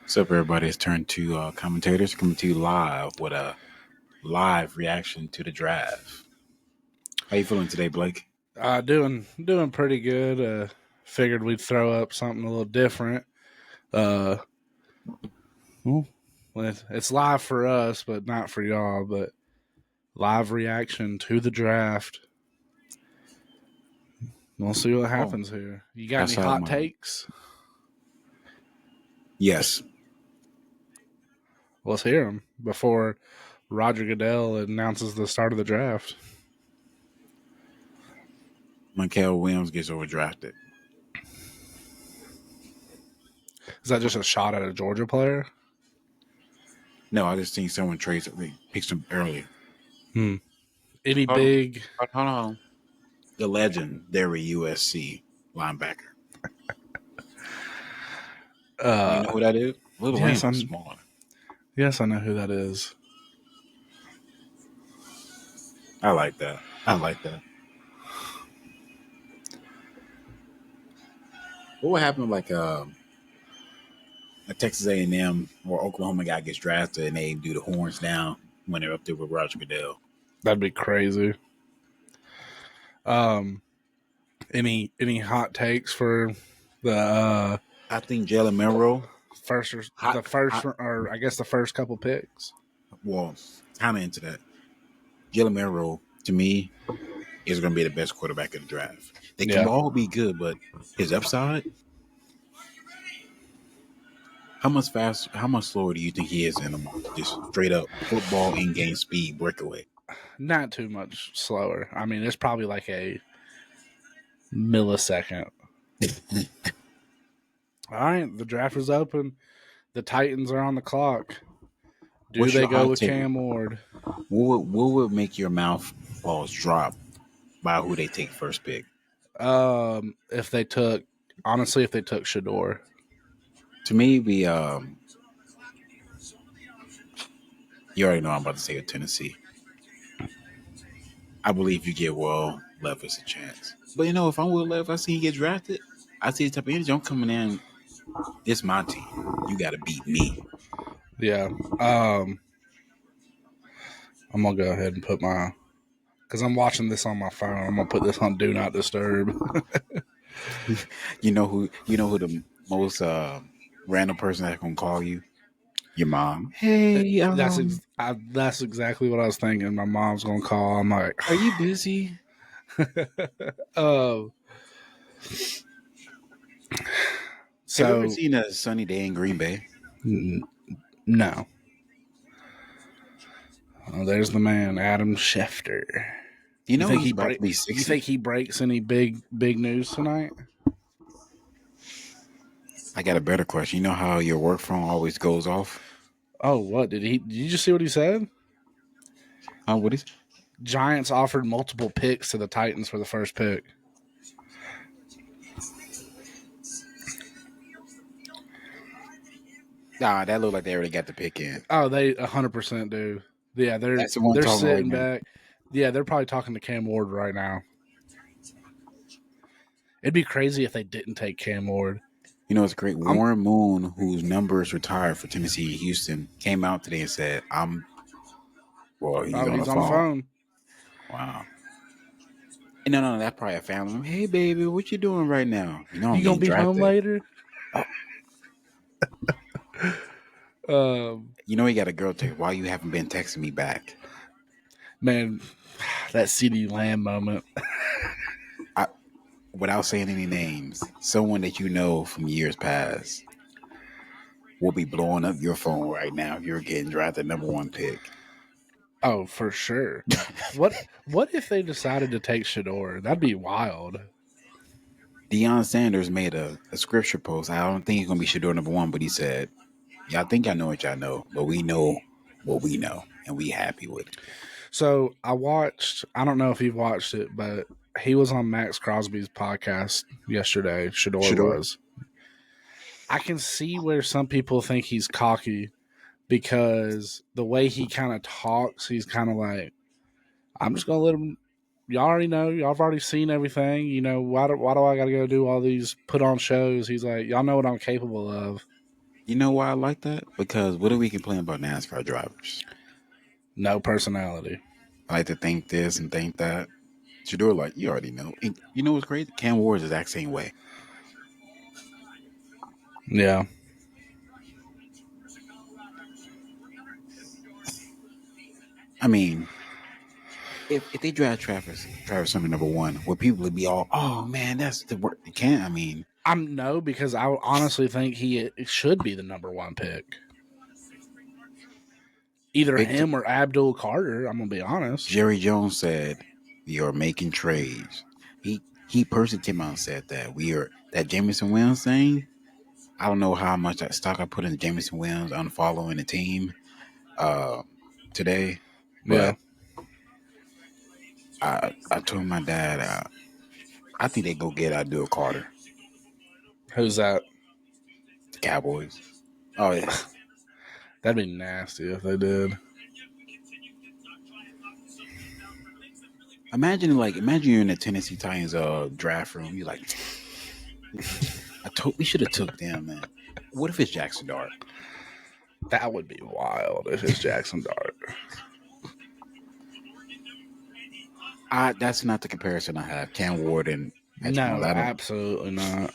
What's up, everybody? It's turned to commentators coming to you live with a live reaction to the draft. How you feeling today, Blake? Doing pretty good. Figured we'd throw up something a little different. Well, it's live for us, but not for y'all. But live reaction to the draft. We'll see what happens here. You got any hot takes? Yes. Let's hear them before Roger Goodell announces the start of the draft. Mykel Williams gets overdrafted. Is that just a shot at a Georgia player? No, I just think someone picks him early. Any big? Hold on. The legendary USC linebacker. You know who that is? Little yes, Williams, smaller. Yes, I know who that is. I like that. What would happen like a Texas A&M or Oklahoma guy gets drafted and they do the horns down when they're up there with Roger Goodell? That'd be crazy. Any hot takes for the I think Jalen Milroe the first couple picks. Well, kind of into that. Jalen Milroe, to me, is going to be the best quarterback in the draft. They can all be good, but his upside. How much slower do you think he is in a just straight up football in-game speed breakaway? Not too much slower. I mean, it's probably like a millisecond. All right, the draft is open. The Titans are on the clock. Do they go with Cam Ward? What would make your mouth balls drop by who they take first pick? If they took Shedeur. To me, you already know I'm about to say Tennessee. I believe you give Will Levis a chance. But if I'm Will Levis, I see he get drafted. I see the type of energy. I'm coming in. This my team. You got to beat me. Yeah. I'm gonna go ahead and put because I'm watching this on my phone. I'm gonna put this on Do Not Disturb. You know who the most random person that's gonna call you? Your mom. Hey, that's exactly what I was thinking. My mom's gonna call. I'm like, are you busy? So, have you ever seen A Sunny Day in Green Bay? No. Oh, there's the man, Adam Schefter. You think he breaks any big news tonight? I got a better question. You know how your work phone always goes off? Oh, what did you just see what he said? What is? Giants offered multiple picks to the Titans for the first pick. Nah, that looked like they already got the pick in. Oh, they 100% do. Yeah, they're sitting back. Yeah, they're probably talking to Cam Ward right now. It'd be crazy if they didn't take Cam Ward. It's great. Warren Moon, whose number is retired for Tennessee Houston, came out today and said, he's on the phone. Wow. And no, that's probably a family. Hey, baby, what you doing right now? You gonna be home later? He got a girl text. Why you haven't been texting me back? Man, that CeeDee Lamb moment. Without saying any names, someone that you know from years past will be blowing up your phone right now if you're getting drafted #1 pick. Oh, for sure. What if they decided to take Shedeur? That'd be wild. Deion Sanders made a scripture post. I don't think he's going to be Shedeur #1, but he said, y'all think I know what y'all know, but we know what we know, and we happy with it. So I don't know if you've watched it, but he was on Max Crosby's podcast yesterday. Shedeur was. I can see where some people think he's cocky because the way he kind of talks, he's kind of like, I'm just going to let him. Y'all already know. Y'all have already seen everything. Why do I got to go do all these put on shows? He's like, y'all know what I'm capable of. You know why I like that? Because what do we complain about NASCAR drivers? No personality. I like to think this and think that. Shador, like, you already know. And you know what's crazy? Cam Ward is the exact same way. Yeah. I mean, if they draft Travis Hunter #1, would people be all, oh man, that's the work? You can't. I mean, No, because I honestly think he should be the #1 pick. Either him or Abdul Carter. I'm gonna be honest. Jerry Jones said we are making trades. He personally came out and said that that Jameson Williams thing. I don't know how much stock I put in Jameson Williams unfollowing the team today, but I told my dad I think they go get Abdul Carter. Who's that? The Cowboys. Oh yeah, that'd be nasty if they did. Imagine you're in the Tennessee Titans draft room. You're like, we should have took them, man. What if it's Jackson Dart? That would be wild if it's Jackson Dart. That's not the comparison I have. Cam Ward and no, absolutely not.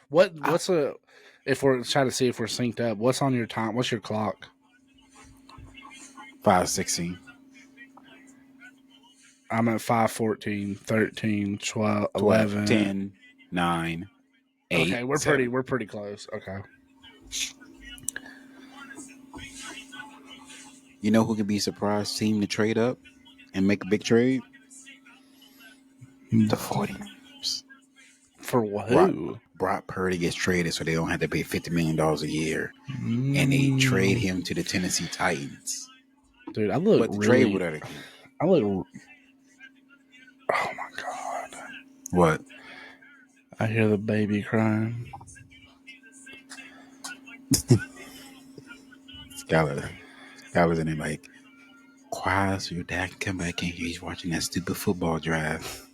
What's if we're trying to see if we're synced up? What's on your time? What's your clock? 5:16. I'm at 5:14, 13, 12, 11, 10, 9, 8. Okay, we're pretty close. Okay. You know who could be surprised team to trade up and make a big trade? The 49ers. For who? Brock Purdy gets traded so they don't have to pay $50 million a year. And they trade him to the Tennessee Titans. Dude, I look but the trade would have I look. Oh my God. What? I hear the baby crying. Skylar's in it like, quiet so your dad can come back in here. He's watching that stupid football draft.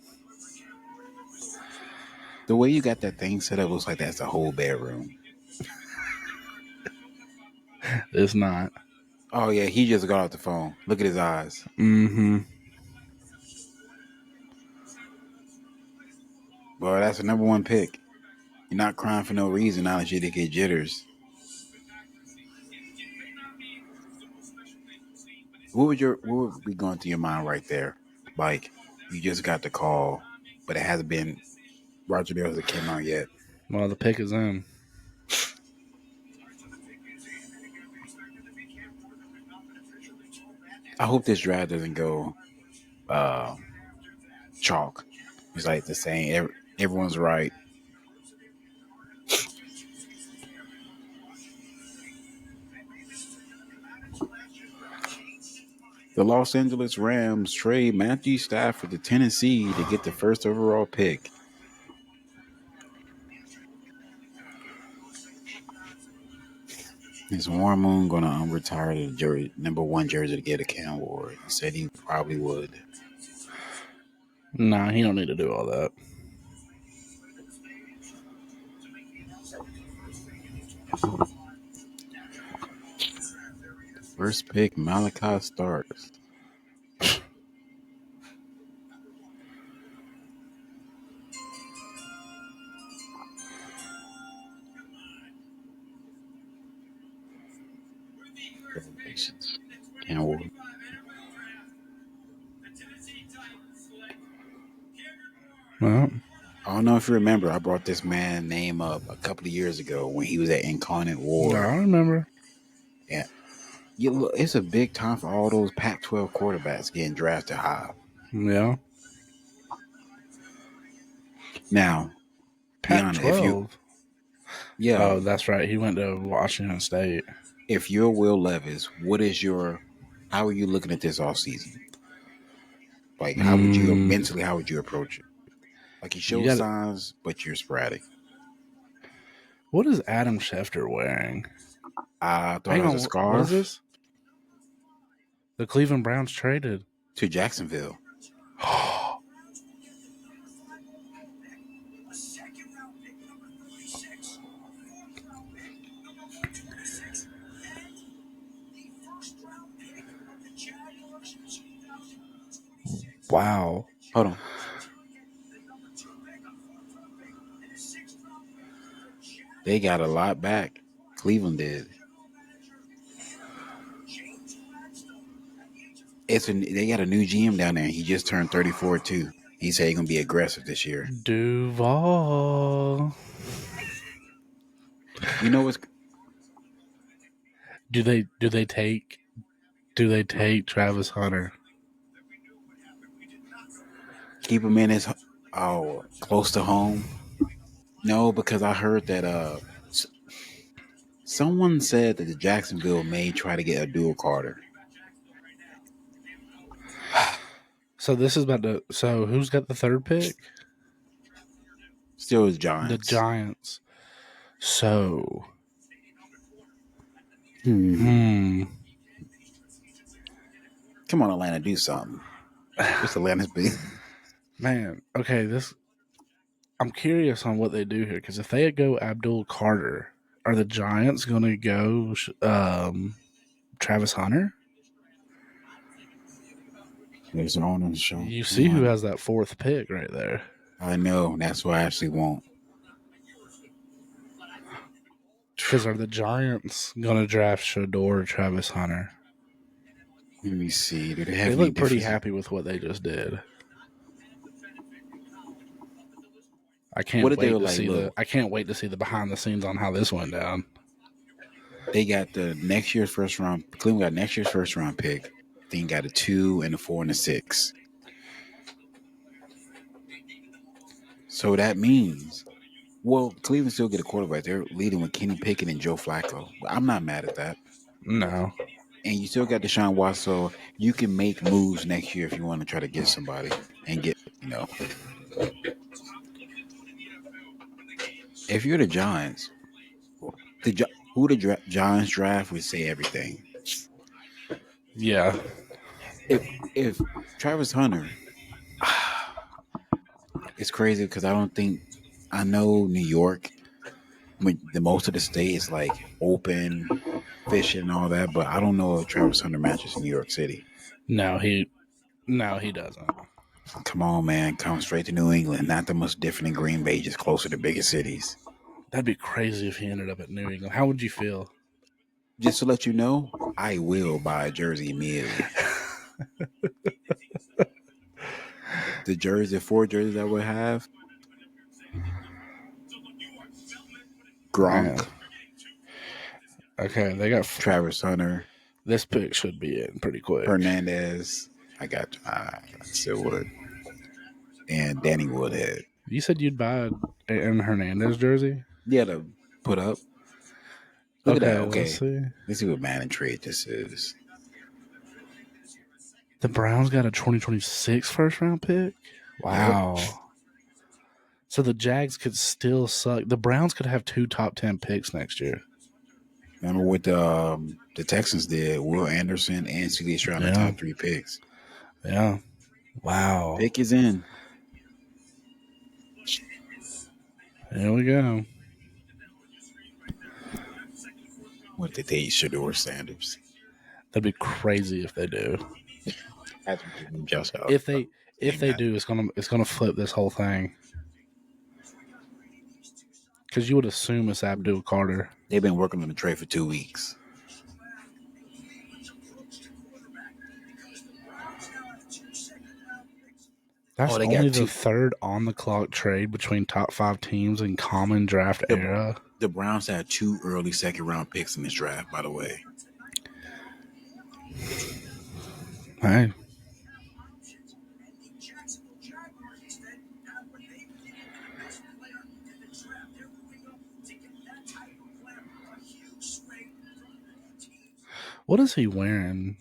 The way you got that thing set up looks like that's the whole bedroom. It's not. Oh, yeah, he just got off the phone. Look at his eyes. Mm-hmm. Well, that's the #1 pick. You're not crying for no reason now that you did get jitters. What would be going through your mind right there? Like, you just got the call, but it hasn't been Roger Dale that came out yet. Well, the pick is in. I hope this draft doesn't go chalk. It's like the same. Everyone's right. The Los Angeles Rams trade Matthew Stafford to Tennessee to get the first overall pick. Is Warren Moon going to retire the #1 jersey to get a Cam Ward? He said he probably would. Nah, he don't need to do all that. First pick, Malachi Starks. Cam Ward. Well, I don't know if you remember, I brought this man name up a couple of years ago when he was at Incarnate Ward. I remember. Yeah. It's a big time for all those Pac-12 quarterbacks getting drafted high. Yeah. Now, Pac-12. Yeah. Oh, that's right. He went to Washington State. If you're Will Levis, how are you looking at this off season? Like, how would you approach it? Like, he shows signs, but you're sporadic. What is Adam Schefter wearing? I thought it was a scarf. What is this? The Cleveland Browns traded to Jacksonville. Wow. Hold on. They got a lot back. Cleveland did. They got a new GM down there. He just turned 34 too. He said he's gonna be aggressive this year. Duval. You know what's? Do they take Travis Hunter? Keep him in his close to home. No, because I heard that someone said that the Jacksonville may try to get Abdul Carter. So this is about to. So who's got the third pick? Still the Giants. The Giants. So. Come on, Atlanta, do something. What's Atlanta's big? Man, okay, I'm curious on what they do here, because if they go Abdul Carter, are the Giants going to go Travis Hunter? There's an owner on the show. You see who has that fourth pick right there. I know. That's what I actually want. Because are the Giants going to draft Shador or Travis Hunter? Let me see. Do they look pretty happy with what they just did. I can't wait to see I can't wait to see the behind the scenes on how this went down. They got the next year's first round. Cleveland got next year's first round pick. Then got a 2 and a 4 and a 6. So that means, well, Cleveland still get a quarterback. They're leading with Kenny Pickett and Joe Flacco. I'm not mad at that. No. And you still got Deshaun Watson. So you can make moves next year if you want to try to get somebody and get, If you're the Giants, who the Giants draft would say everything. Yeah. If Travis Hunter, it's crazy because I know New York, the most of the state is like open fishing and all that, but I don't know if Travis Hunter matches in New York City. No, he doesn't. Come on, man. Come straight to New England. Not the most different in Green Bay, just closer to bigger cities. That'd be crazy if he ended up at New England. How would you feel? Just to let you know, I will buy a jersey immediately. The 4 jerseys I would have. Gronk. Okay, they got Travis Hunter. This pick should be in pretty quick. Hernandez. I still would. And Danny Woodhead. You said you'd buy an Hernandez jersey? Yeah, to put up. Look at that. Okay. Let's see what man and trade this is. The Browns got a 2026 first round pick? Wow. Yep. So the Jags could still suck. The Browns could have 2 top 10 picks next year. Remember what the Texans did? Will Anderson and C.D. Stroud the top 3 picks. Yeah. Wow. Pick is in. There we go. What did they Shador Sanders? That'd be crazy if they do. If they do, it's gonna flip this whole thing. Because you would assume it's Abdul Carter. They've been working on the trade for 2 weeks. That's only the third on-the-clock trade between top 5 teams in common draft era. The Browns had 2 early second-round picks in this draft, by the way. Hey. What is he wearing?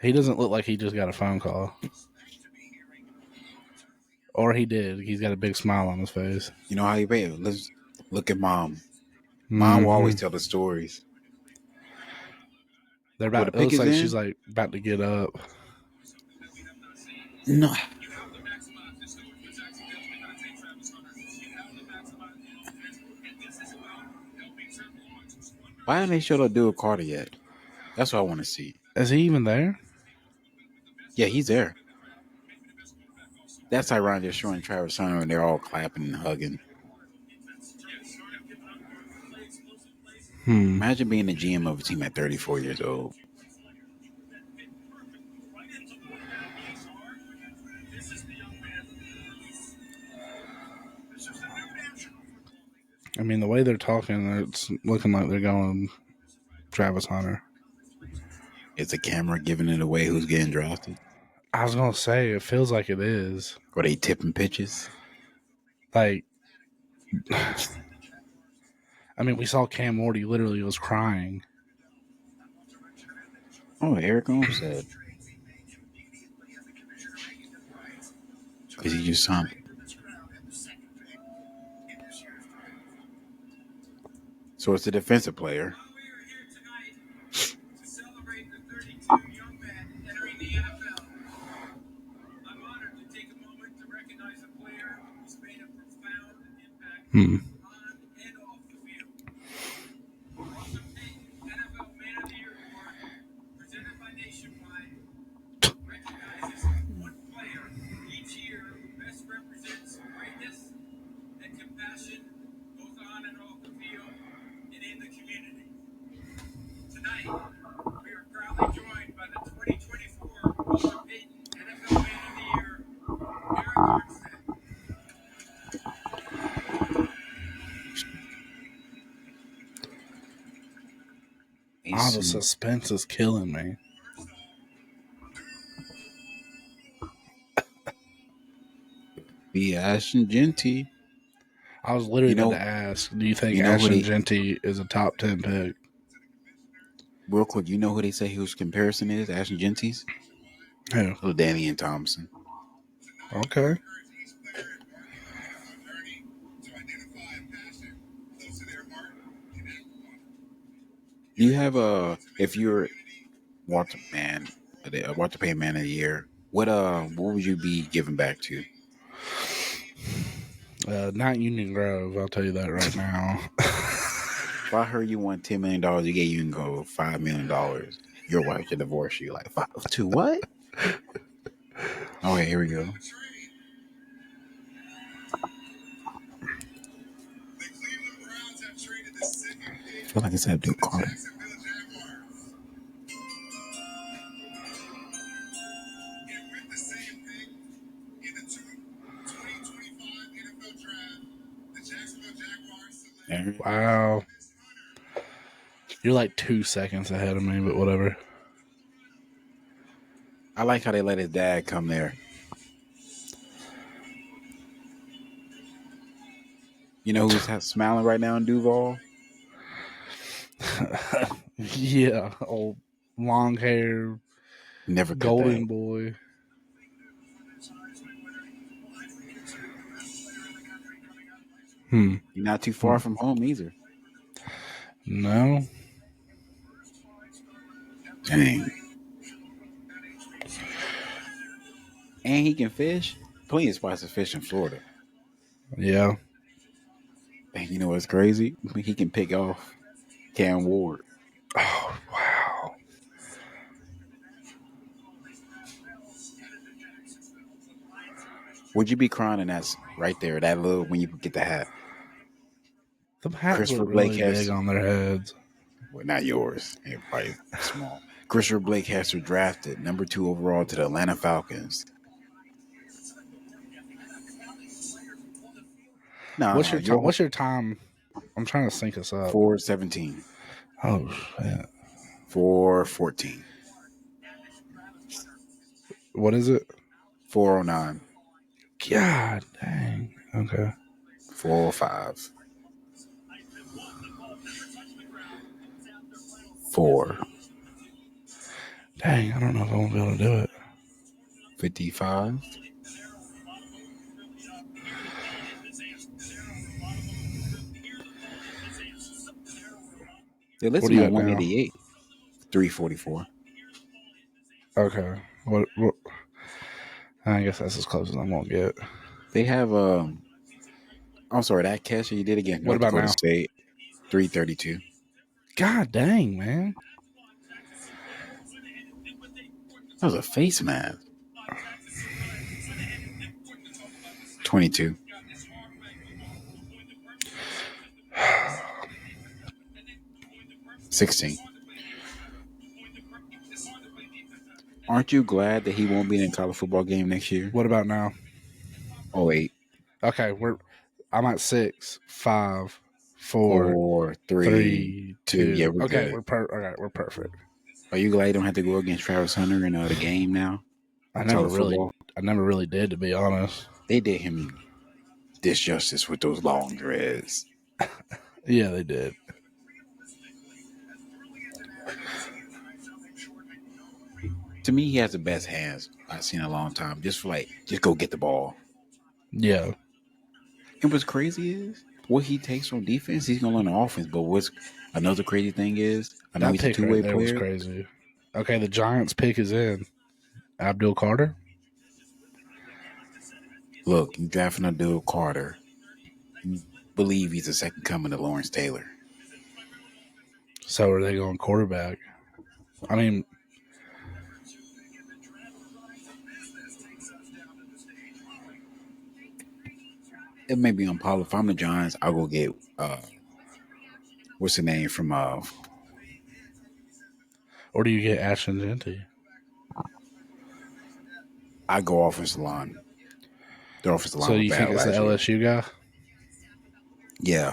He doesn't look like he just got a phone call. Or he did. He's got a big smile on his face. You know how you pay? Let's look at Mom. Mom will always tell the stories. They're about. It looks like she's like about to get up. No. Why haven't they showed Abdul Carter yet? That's what I want to see. Is he even there? Yeah, he's there. That's ironic. They're showing Travis Hunter and they're all clapping and hugging. Imagine being the GM of a team at 34 years old. I mean, the way they're talking, it's looking like they're going Travis Hunter. Is the camera giving it away who's getting drafted? I was going to say, it feels like it is. Are they tipping pitches? Like, I mean, we saw Cam Morty literally was crying. Oh, Eric Armstead. Because he just signed it. So it's a defensive player. The suspense is killing me. Be Ashton Jeanty. I was literally going to ask, do you think Ashton Jeanty is a top 10 pick? Real quick, you know who they say whose comparison is? Ashton Jeanty's? Who? Little Damian Thompson. Okay. Do you have if you're Walter Payton Man of the Year, what would you be giving back to? Not Union Grove, I'll tell you that right now. If I heard you won $10 million, you gave Union Grove $5 million. Your wife should divorce you. Like, 5 to what? Okay, here we go. I feel like it's Abdul Carter. Wow. You're like 2 seconds ahead of me, but whatever. I like how they let his dad come there. You know who's smiling right now in Duval? Yeah, old long hair, never golden boy. You're not too far from home either. No. Dang. And he can fish. Plenty of spots to fish in Florida. Yeah. And you know what's crazy? He can pick off Cam Ward. Oh, wow. Would you be crying in that right there, that little, when you get the hat? The hats were really big on their heads. Well, not yours. They're probably small. Christopher Blake has drafted number 2 overall to the Atlanta Falcons. No, what's your time? I'm trying to sync us up. 4:17. Oh shit. 4:14. What is it? 4:09. God dang. Okay. 4:05. 4. Dang, I don't know if I won't be able to do it. 55. They're listed at 188. 344. Okay. What? I guess that's as close as I'm gonna get. They have I'm sorry, that catcher you did again. What about now? State, 332. God dang, man. That was a face mask. 22. $16. Aren't you glad that he won't be in a college football game next year? What about now? 08. Okay, I'm at 6, 5, 4, 3, 2. Yeah, we're okay, good. We're perfect. Are you glad you don't have to go against Travis Hunter in the game now? I never really did, to be honest. They did him disjustice with those long dreads. Yeah, they did. To me, he has the best hands I've seen in a long time. Just go get the ball. Yeah. And what's crazy is what he takes on defense, he's gonna learn the offense. But what's another crazy thing is, I know he's a two-way player. Was crazy. Okay, the Giants pick is in. Abdul Carter. Look, you drafting Abdul Carter. You believe he's the second coming of Lawrence Taylor. So are they going quarterback? I mean, it may be unpopular. If I'm the Giants, I'll go get what's the name from or do you get Ashton Genty? I go offensive line. The offensive line. So you think it's the LSU guy? Yeah.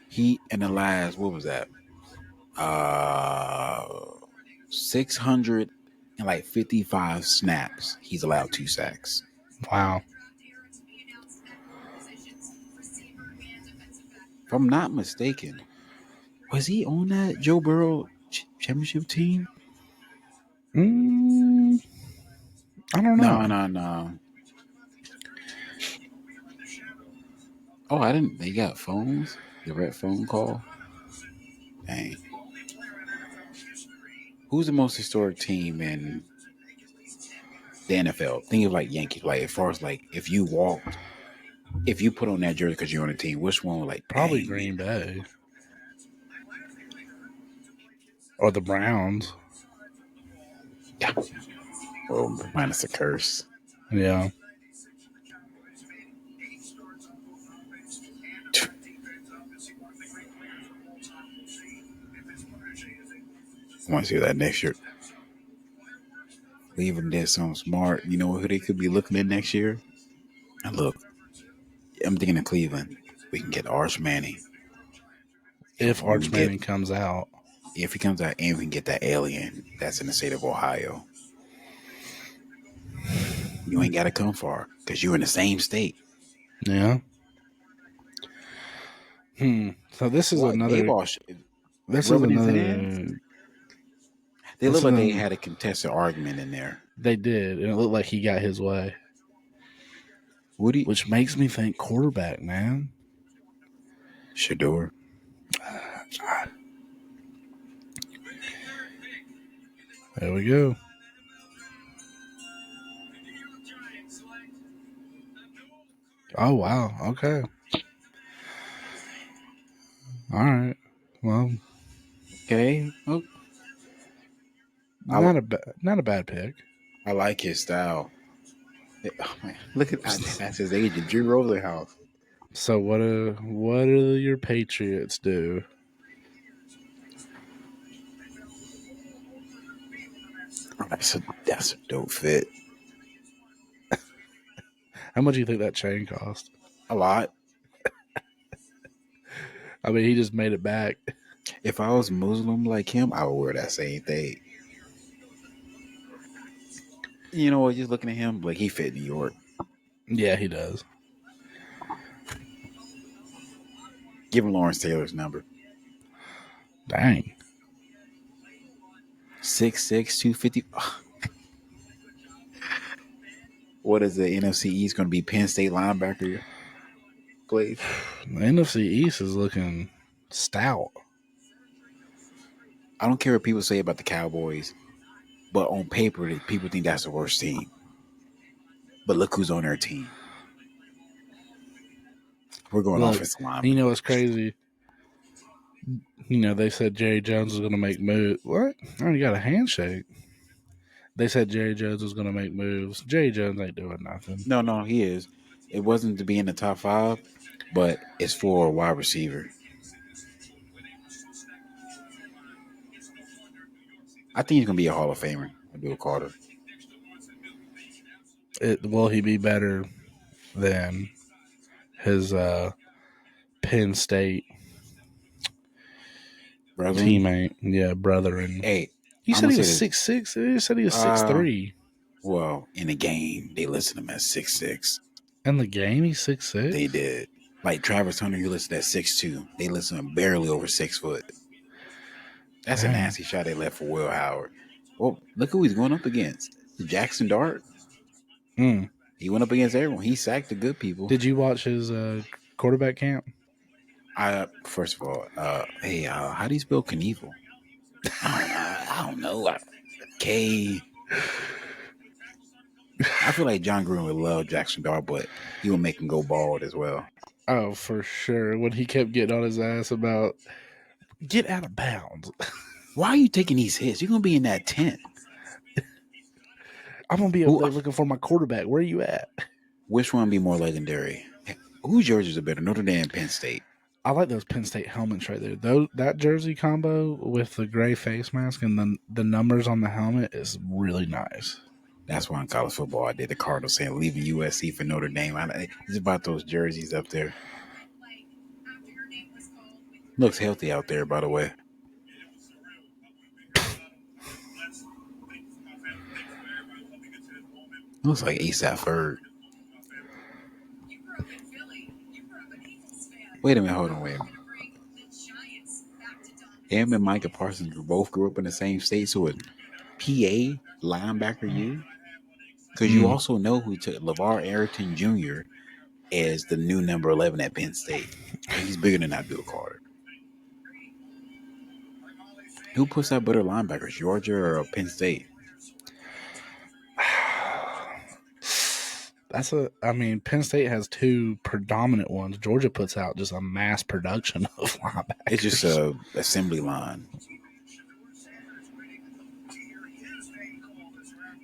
He in the last, what was that? 655 snaps. He's allowed 2 sacks. Wow. If I'm not mistaken, was he on that Joe Burrow championship team? I don't know. No. Oh, I didn't. They got phones. Direct phone call. Dang. Who's the most historic team in the NFL? Think of like Yankees. Like as far as like if you put on that jersey because you're on a team, which one would like? Probably Green Bay or the Browns. Yeah. Well, minus the curse. Yeah. I want to see that next year. Cleveland did something smart. You know who they could be looking at next year? And look, I'm thinking of Cleveland. We can get Arch Manning. If Arch Manning comes out. If he comes out, and we can get that alien that's in the state of Ohio. You ain't got to come far because you're in the same state. Yeah. So this is another. This is another. They look like they had a contested argument in there. They did, and it looked like he got his way. Which makes me think quarterback, man. Shador. There we go. Oh, wow. Okay. All right. Well. Okay. Well, not a bad pick. I like his style. Oh, man. Look at that's his agent, Drew Rosenhaus. So what do your Patriots do? That's a dope fit. How much do you think that chain cost? A lot. I mean, he just made it back. If I was Muslim like him, I would wear that same thing. You know what? Just looking at him, like he fit New York. Yeah, he does. Give him Lawrence Taylor's number. Dang. 6'6", 250. What is the NFC East going to be? Penn State linebacker? Please. The NFC East is looking stout. I don't care what people say about the Cowboys, but on paper, people think that's the worst team. But look who's on their team. We're going offensive line. You know what's crazy? You know, they said Jerry Jones was going to make moves. What? I already got a handshake. They said Jerry Jones was going to make moves. Jerry Jones ain't doing nothing. No, he is. It wasn't to be in the top 5, but it's for a wide receiver. I think he's gonna be a Hall of Famer, Abdul Carter. Will he be better than his Penn State teammate? Yeah, brother. And hey, you said he was 6'6". You said he was 6'3". Well, in the game, they listed him as 6'6". In the game, he's 6'6"? They did. Like Travis Hunter, you listed at 6'2". They listed him barely over 6 foot. That's a nasty shot they left for Will Howard. Well, look who he's going up against. Jackson Dart. He went up against everyone. He sacked the good people. Did you watch his quarterback camp? First of all, hey, how do you spell Knievel? I don't know. K. I feel like John Gruden would love Jackson Dart, but he would make him go bald as well. Oh, for sure. When he kept getting on his ass about get out of bounds. Why are you taking these hits? You're gonna be in that tent. I'm gonna be up there looking for my quarterback. Where are you at? Which one would be more legendary? Whose jerseys are better, Notre Dame, Penn State? I like those Penn State helmets right there. That jersey combo with the gray face mask and the numbers on the helmet is really nice. That's why in college football I did the Cardinals saying leaving USC for Notre Dame. It's about those jerseys up there. Looks healthy out there, by the way. Looks like ASAP Ferg. Wait a minute, hold on. Him and Micah Parsons both grew up in the same state, so a PA linebacker you? Because you also know who took LeVar Arrington Jr. as the new number 11 at Penn State. He's bigger than Abdul Carter. Who puts out better linebackers, Georgia or Penn State? Penn State has two predominant ones. Georgia puts out just a mass production of linebackers. It's just a assembly line.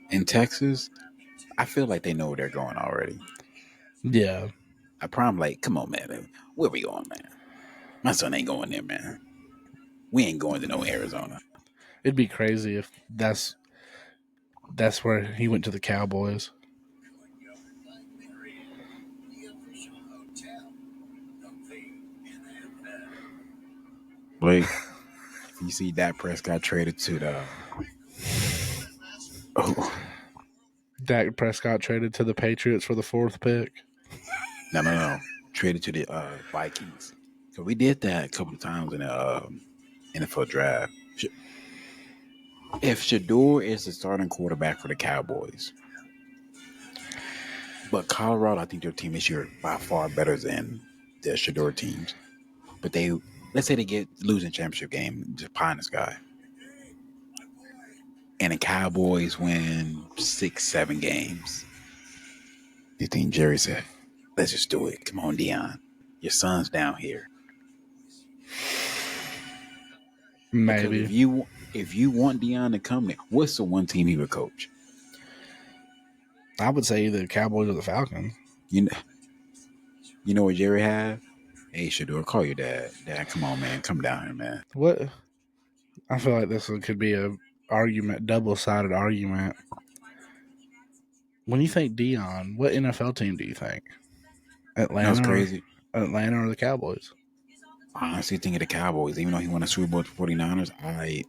In Texas, I feel like they know where they're going already. Yeah. I'm like, come on, man. Where we going, man? My son ain't going there, man. We ain't going to no Arizona. It'd be crazy if that's where he went to the Cowboys. Blake, you see Dak Prescott traded to the... Dak Prescott traded to the Patriots for the 4th pick? No. Traded to the Vikings. So we did that a couple of times in the NFL draft. If Shedeur is the starting quarterback for the Cowboys, but Colorado, I think their team this year by far better than the Shedeur teams. But let's say they get losing championship game, just pie in the sky. And the Cowboys win 6-7 games. You think Jerry said, let's just do it. Come on, Deion. Your son's down here. Maybe. If you want Deion to come there, what's the one team he would coach? I would say either the Cowboys or the Falcons. You know what Jerry had? Hey, Shedeur, call your dad. Dad, come on, man. Come down here, man. What? I feel like this could be a double-sided argument. When you think Deion, what NFL team do you think? Atlanta? That's crazy. Atlanta or the Cowboys? I honestly think of the Cowboys. Even though he won a Super Bowl with the 49ers, I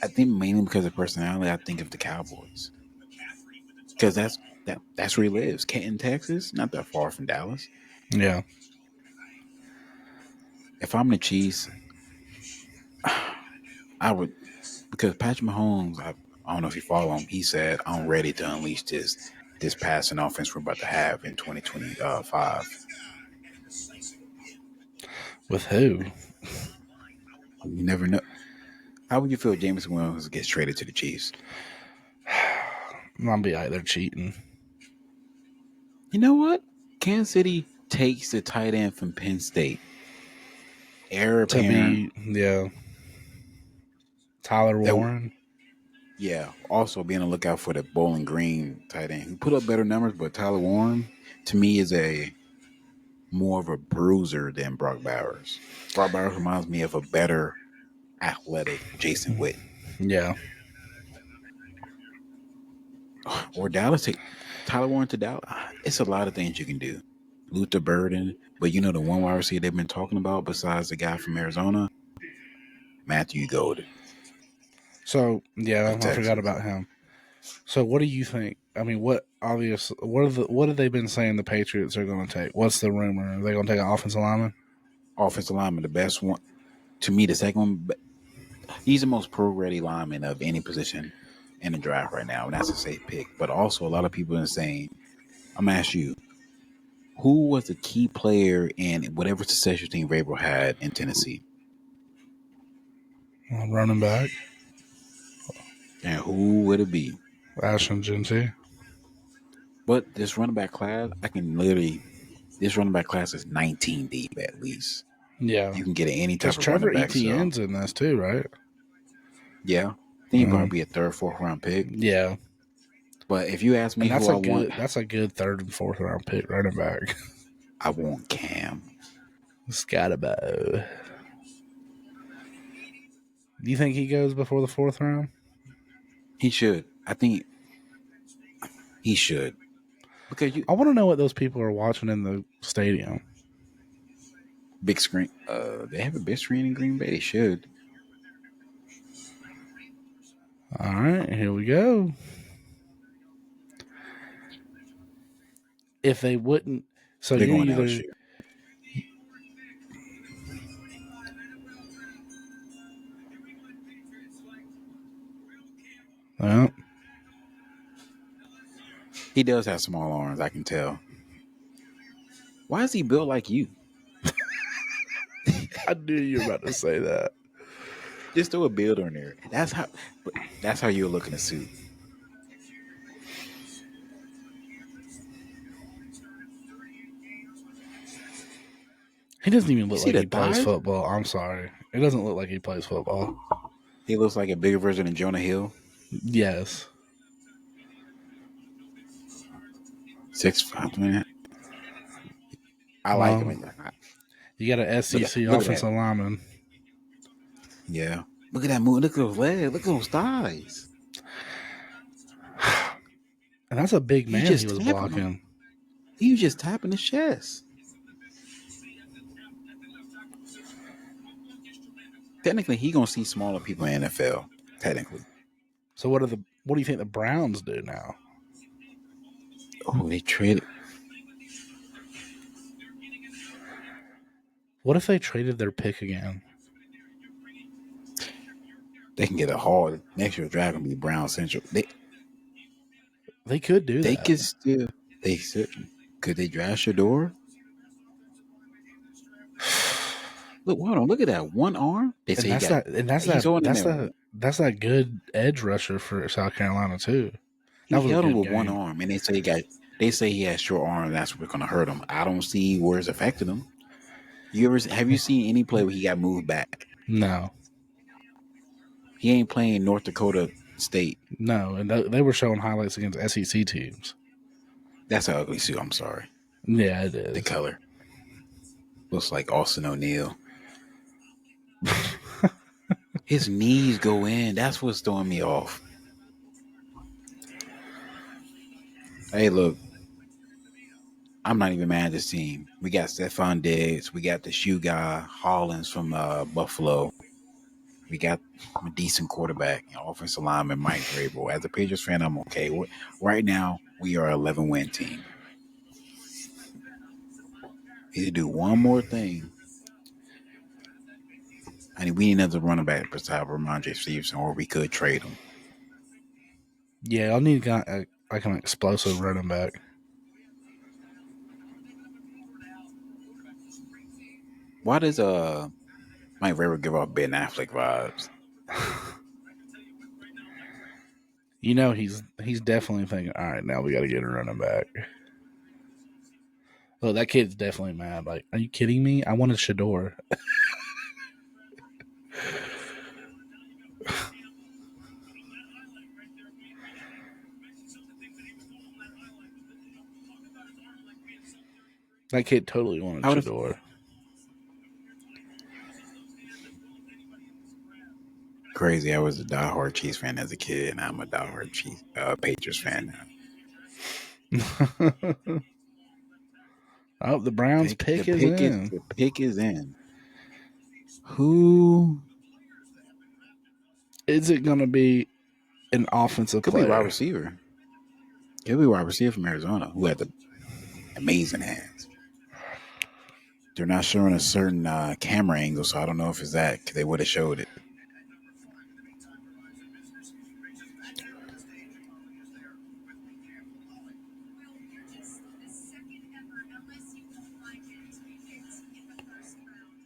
think mainly because of personality, I think of the Cowboys. Because that's where he lives. Kenton, Texas, not that far from Dallas. Yeah. If I'm the Chiefs, I would, because Patrick Mahomes, I don't know if you follow him, he said, I'm ready to unleash this passing offense we're about to have in 2025. With who? You never know. How would you feel if Jameson Williams gets traded to the Chiefs? I'll be out there cheating. You know what? Kansas City takes the tight end from Penn State. Heir apparent. Yeah. Tyler Warren. Yeah. Also be on the lookout for the Bowling Green tight end. He put up better numbers, but Tyler Warren, to me, is a more of a bruiser than Brock Bowers. Brock Bowers reminds me of a better athletic Jason Witten. Yeah. Or Dallas, Tyler Warren to Dallas. It's a lot of things you can do. Luther Burden, but the one wide receiver they've been talking about besides the guy from Arizona, Matthew Golden. So yeah, I forgot about him. So what do you think? I mean, what have they been saying the Patriots are going to take? What's the rumor? Are they going to take an offensive lineman? Offensive lineman, the best one. To me, the second one, he's the most pro-ready lineman of any position in the draft right now, and that's a safe pick. But also, a lot of people are saying, I'm going to ask you, who was the key player in whatever succession team Vrabel had in Tennessee? Running back. And who would it be? Ashton Jeanty. But this running back class, this running back class is 19 deep at least. Yeah. You can get any type of Trevor running back. Etienne's in this too, right? Yeah. I think he'd probably be a third, fourth round pick. Yeah. But if you ask me that's a good third and fourth round pick running back. I want Cam Scatterbo. Do you think he goes before the fourth round? He should. I think he should. Because I want to know what those people are watching in the stadium. Big screen. They have a big screen in Green Bay. They should. All right, here we go. If they wouldn't, so they're you going either. LSU. Well, he does have small arms, I can tell. Why is he built like you? I knew you were about to say that. Just throw a build on there. That's how you're looking a suit. He doesn't even look like he plays football. I'm sorry. It doesn't look like he plays football. He looks like a bigger version of Jonah Hill. Yes. 6'5", man. I like him. You got an SEC offensive lineman. Yeah. Look at that move. Look at those legs. Look at those thighs. And that's a big man he was blocking. He was just tapping his chest. Technically, he gonna see smaller people in the NFL. Technically. So what do you think the Browns do now? Oh, they traded. What if they traded their pick again? They can get a haul. Next year's draft gonna be Brown Central. They could do that. They could still. Could they draft Shador? Look, hold on. Look at that one arm. They say that's that good edge rusher for South Carolina too. He held him with one arm, and they say he has short arm. That's what's gonna hurt him. I don't see where it's affecting him. Have you seen any play where he got moved back? No. He ain't playing North Dakota State. No, and they were showing highlights against SEC teams. That's an ugly suit. I'm sorry. Yeah, it is. The color looks like Austin O'Neal. His knees go in. That's what's throwing me off. Hey, look. I'm not even mad at this team. We got Stephon Diggs. We got the shoe guy, Hollins from Buffalo. We got a decent quarterback, offensive lineman, Mike Vrabel. As a Patriots fan, I'm okay. Right now, we are an 11-win team. We need to do one more thing. We need another running back besides Ramondre Stevenson, or we could trade him. Yeah, I'll need like an explosive running back. Why does Mike Vrabel give off Ben Affleck vibes? He's definitely thinking, all right, now we got to get a running back. Look, that kid's definitely mad. Like, are you kidding me? I wanted Shador. That kid totally wanted Shedeur. Crazy. I was a diehard Chiefs fan as a kid, and I'm a diehard Patriots fan now. Oh, the Browns pick is in. The pick is in. Who is it going to be? An offensive player. Could be wide receiver. Could be wide receiver from Arizona who had the amazing hands. They're not showing a certain camera angle, so I don't know if it's that, because they would have showed it.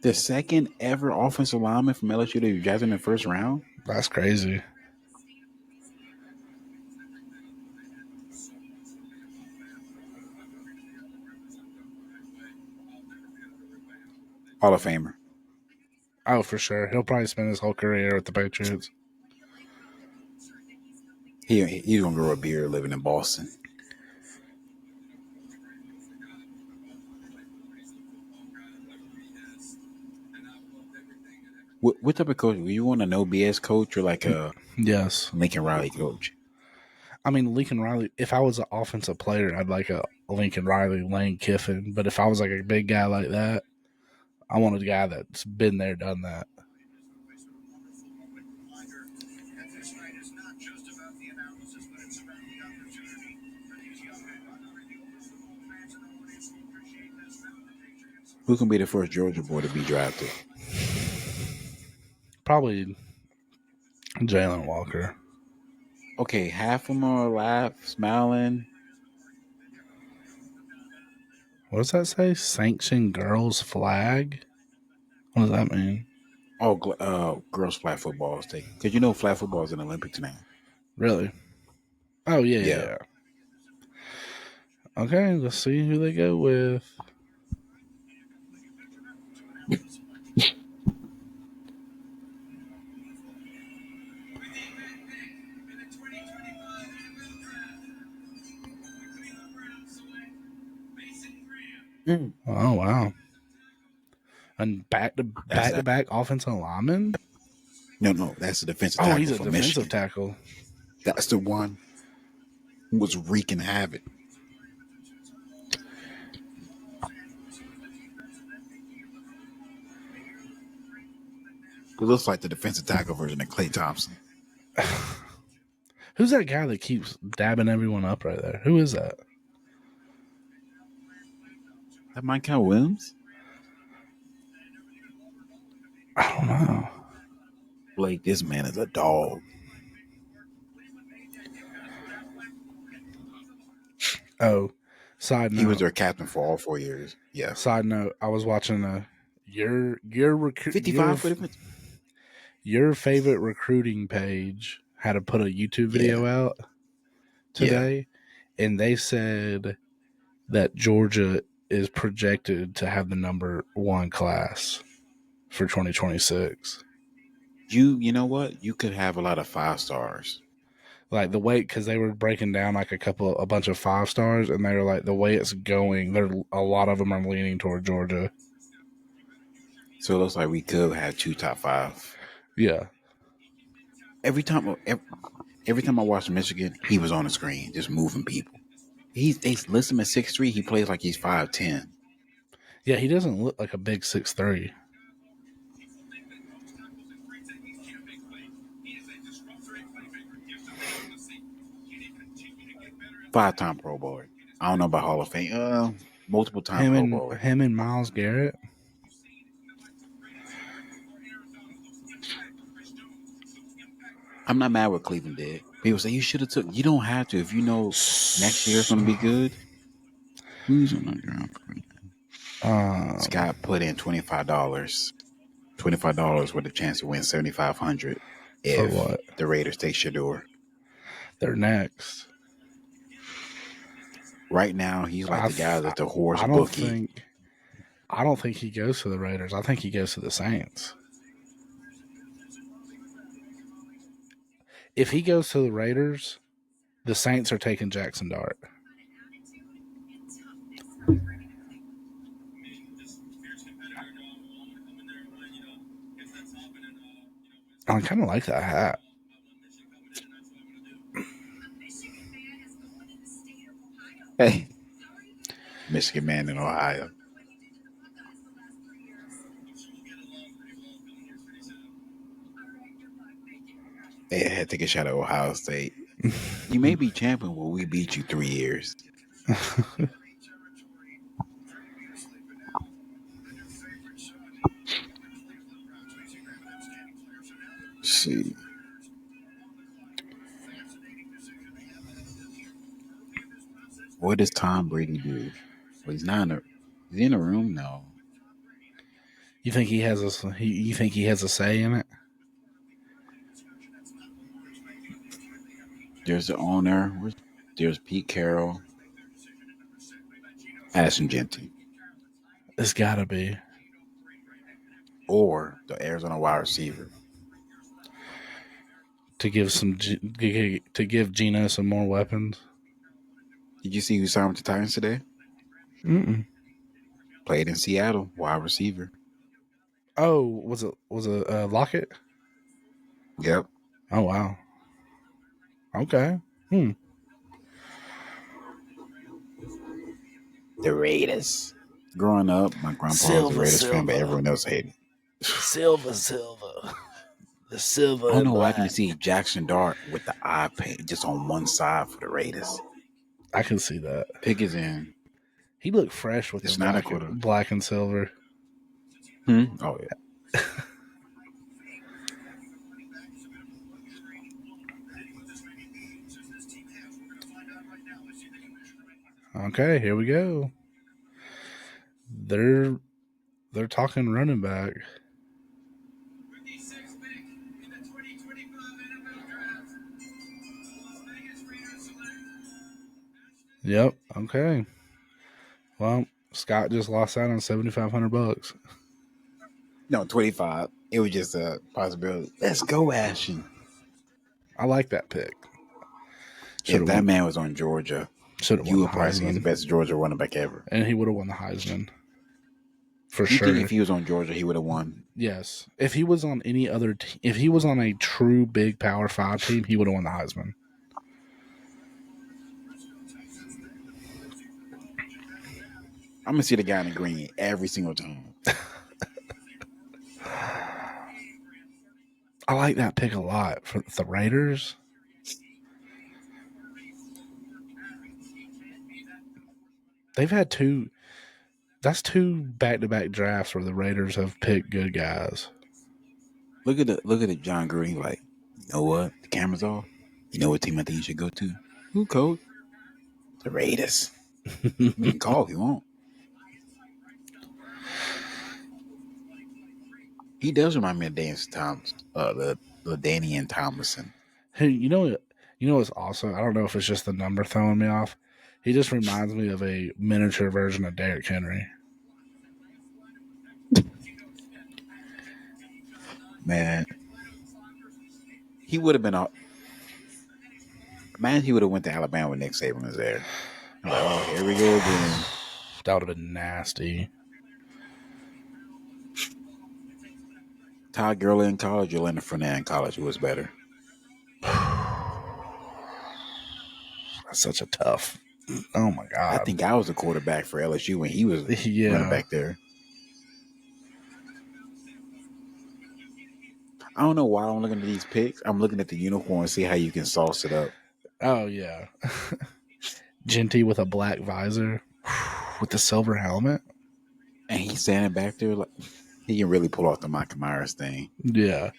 The second ever offensive lineman from LSU to be drafted in the first round? That's crazy. Hall of Famer. Oh, for sure. He'll probably spend his whole career with the Patriots. He's going to grow a beard living in Boston. What type of coach? Were you want a no BS coach or like a Lincoln Riley coach? I mean, Lincoln Riley, if I was an offensive player, I'd like a Lincoln Riley, Lane Kiffin. But if I was like a big guy like that, I wanted a guy that's been there, done that. Who can be the first Georgia boy to be drafted? Probably Jalen Walker. Okay, half of them are laugh, smiling. What does that say? Sanction girls flag? What does that mean? Oh, girls flag football is taken. Because you know flag football is an Olympics now. Really? Oh, yeah. Okay, let's see who they go with. Oh, wow. And back-to-back offensive lineman? No, that's a defensive tackle. Oh, he's a defensive Michigan. tackle. That's the one who was wreaking havoc. It looks like the defensive tackle version of Klay Thompson. Who's that guy that keeps dabbing everyone up right there? Who is that? That Michael Williams? I don't know. Blake, this man is a dog. Oh, side note. He was their captain for all 4 years. Yeah. Side note, I was watching your 55 for the your favorite recruiting page had to put a YouTube video out today, and they said that Georgia is projected to have the number 1 class for 2026. You know what? You could have a lot of 5 stars. Like the way, because they were breaking down like a bunch of 5 stars, and they were like, the way it's going, a lot of them are leaning toward Georgia. So it looks like we could have 2 top 5. Yeah. Every time I watched Michigan, he was on the screen just moving people. They list him at 6'3". He plays like he's 5'10". Yeah, he doesn't look like a big 6'3". Five-time Pro Bowler. I don't know about Hall of Fame. Multiple-time Pro Bowler. Him and Myles Garrett. I'm not mad what Cleveland did. People say you should have took. You don't have to if you know next year's going to be good. Who's on the ground? Scott put in $25. $25 with a chance to win $7,500 if the Raiders take Shedeur. They're next. Right now, he's like the guy that's the horse bookie. I don't think he goes to the Raiders. I think he goes to the Saints. If he goes to the Raiders, the Saints are taking Jackson Dart. I kind of like that hat. Hey, Michigan man in Ohio. Hey, I had to take a shot at Ohio State. You may be champion, but we beat you 3 years. See. What does Tom Brady do? Well, he's not in a. Is he in a room? No. You think he has a? You think he has a say in it? There's the owner. There's Pete Carroll. Ashton Jeanty. It's got to be. Or the Arizona wide receiver. To give Geno some more weapons. Did you see who signed with the Titans today? Mm-mm. Played in Seattle, wide receiver. Oh, was it Lockett? Yep. Oh wow. Okay. The Raiders. Growing up, my grandpa was a Raiders fan, but everyone else hated. Silva. The silver. I don't know why I can see Jackson Dart with the eye paint just on one side for the Raiders. I can see that. Pickett's in. He looked fresh with the black and silver. Oh, yeah. Okay, here we go. They're talking running back. Yep. Okay. Well, Scott just lost out on $7,500. No, 25. It was just a possibility. Let's go, Ashton. I like that pick. If that man was on Georgia, you would probably see the best Georgia running back ever. And he would have won the Heisman. For sure. Think if he was on Georgia, he would have won? Yes. If he was on any other team, if he was on a true big Power 5 team, he would have won the Heisman. I'm going to see the guy in the green every single time. I like that pick a lot for the Raiders. They've had two back-to-back drafts where the Raiders have picked good guys. Look at the John Green. Like, you know what? The camera's off. You know what team I think you should go to? Who, coach? The Raiders. You can call if you want. He does remind me of LaDainian Tomlinson. Hey, you know what's also, I don't know if it's just the number throwing me off. He just reminds me of a miniature version of Derrick Henry. Man, he would have been Man, he would have went to Alabama when Nick Saban was there. Like, oh, here we go again. That would have been nasty. Todd Gurley in college or Leonard Fournette in college? Who was better? That's such a tough. Oh my God! I think I was a quarterback for LSU when he was running back there. I don't know why I'm looking at these picks. I'm looking at the uniform and see how you can sauce it up. Oh yeah, Jeanty with a black visor, with the silver helmet, and he's standing back there like he can really pull off the Michael Myers thing. Yeah.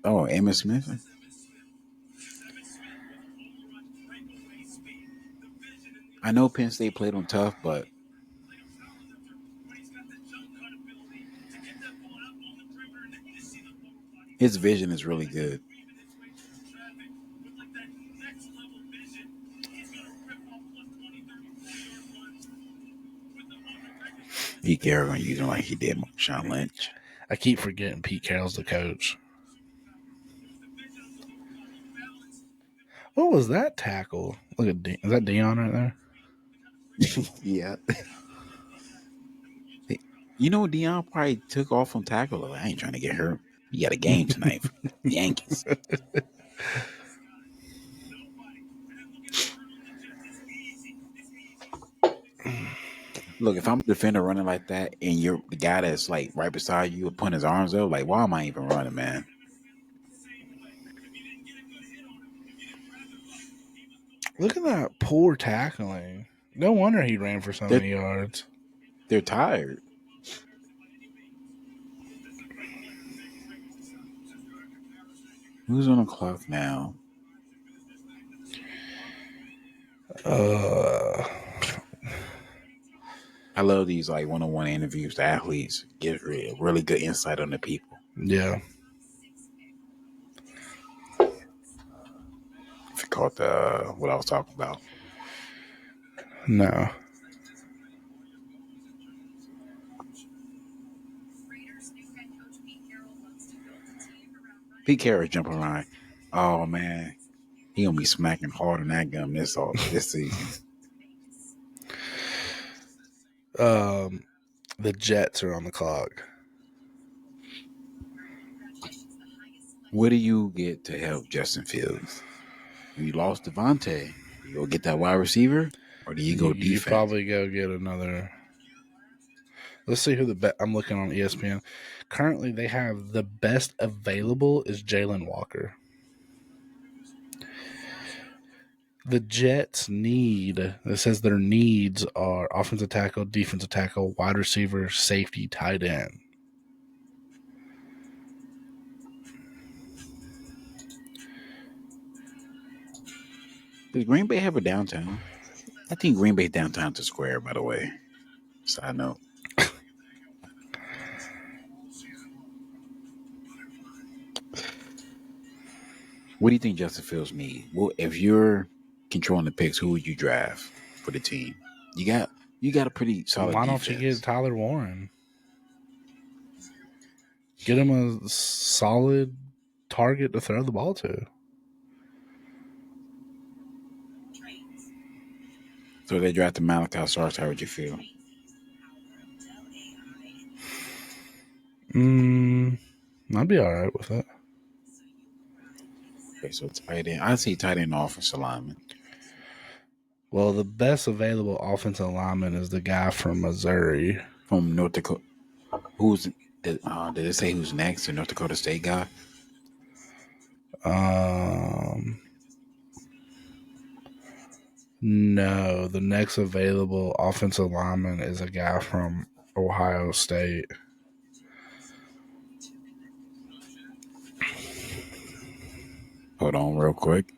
Oh, Emmitt Smith. I know Penn State played him tough, but his vision is really good. Pete Carroll gonna use him like he did Marshawn Lynch. I keep forgetting Pete Carroll's the coach. What was that tackle? Look at is that Dion right there? Yeah. You know, Deion probably took off on tackle. Like, I ain't trying to get hurt. You got a game tonight for the Yankees. Look, if I'm a defender running like that and you're the guy that's like right beside you putting his arms up, like, why am I even running, man? Look at that poor tackling. No wonder he ran for so many yards. They're tired. Who's on the clock now? I love these like one-on-one interviews. The athletes get really good insight on the people. Yeah. If you caught what I was talking about. No. Pete Carroll jumping around. Oh man, he gonna be smacking hard on that gum this season. The Jets are on the clock. What do you get to help Justin Fields? You lost Devontae. You go get that wide receiver, or do you go defense? You probably go get another. Let's see who I'm looking on ESPN. Currently, they have the best available is Jalen Walker. The Jets it says their needs are offensive tackle, defensive tackle, wide receiver, safety, tight end. Does Green Bay have a downtown? I think Green Bay downtown's a square, by the way. Side note. What do you think Justin Fields need? Well, if you're controlling the picks, who would you draft for the team? You got a pretty solid. Why don't you get Tyler Warren? Get him a solid target to throw the ball to. So they drafted Malachi Starks. How would you feel? I'd be all right with it. Okay, so tight end. I see tight end offensive lineman. Well, the best available offensive lineman is the guy from Missouri. From North Dakota. Did it say who's next? The North Dakota State guy? No, the next available offensive lineman is a guy from Ohio State. Hold on real quick.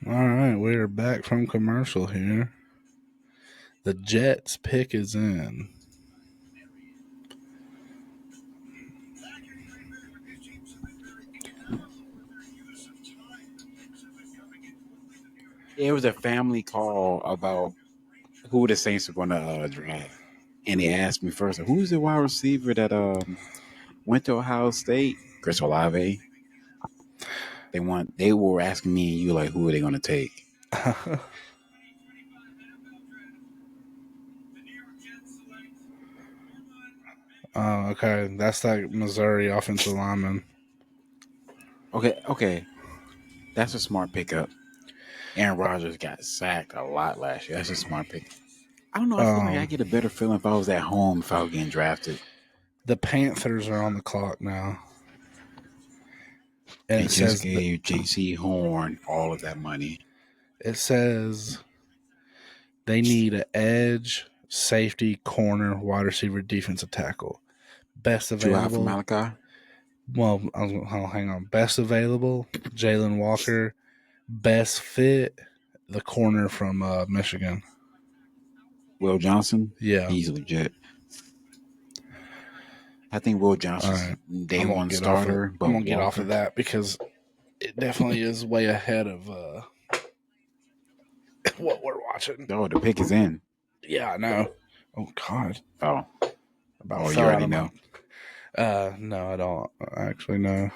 All right, we're back from commercial here. The Jets pick is in. It was a family call about who the Saints are going to draft. And they asked me first, who's the wide receiver that went to Ohio State? Chris Olave. They were asking me and you, like, who are they going to take? Oh, okay. That's that Missouri offensive lineman. Okay. That's a smart pickup. Aaron Rodgers got sacked a lot last year. That's a smart pick. I don't know. I feel like I get a better feeling if I was at home if I was getting drafted. The Panthers are on the clock now. And it just gave J.C. Horn all of that money. It says they need an edge, safety, corner, wide receiver, defensive tackle. Best available. Too high for Malachi? Well, hang on. Best available, Jalen Walker. Best fit, the corner from Michigan. Will Johnson? Yeah. He's legit. I think Will Johnson's day one starter. I'm going to get off of that because it definitely is way ahead of what we're watching. Oh, the pick is in. Yeah, I know. Oh, God. Oh. You already know. No, I don't actually know.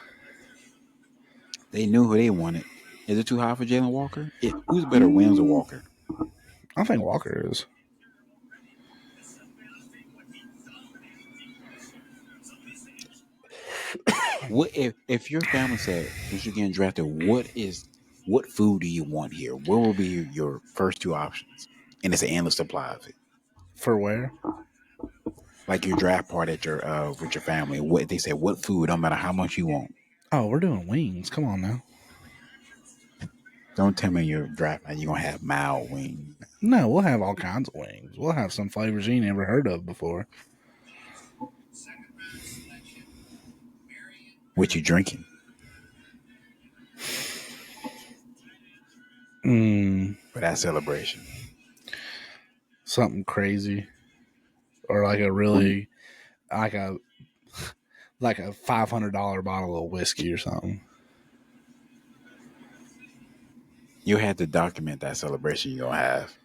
They knew who they wanted. Is it too high for Jalen Walker? Who's better, Williams or Walker? I think Walker is. What if your family said, since you're getting drafted, what food do you want here? What will be your first two options? And it's an endless supply of it. For where? Like your draft party at your with your family. What they said, what food, no matter how much you want. Oh, we're doing wings. Come on now. Don't tell me your draft and you're gonna have mild wings. No, we'll have all kinds of wings. We'll have some flavors you never heard of before. What you drinking? For that celebration. Something crazy. Or like a really like a $500 bottle of whiskey or something. You had to document that celebration you're gonna have.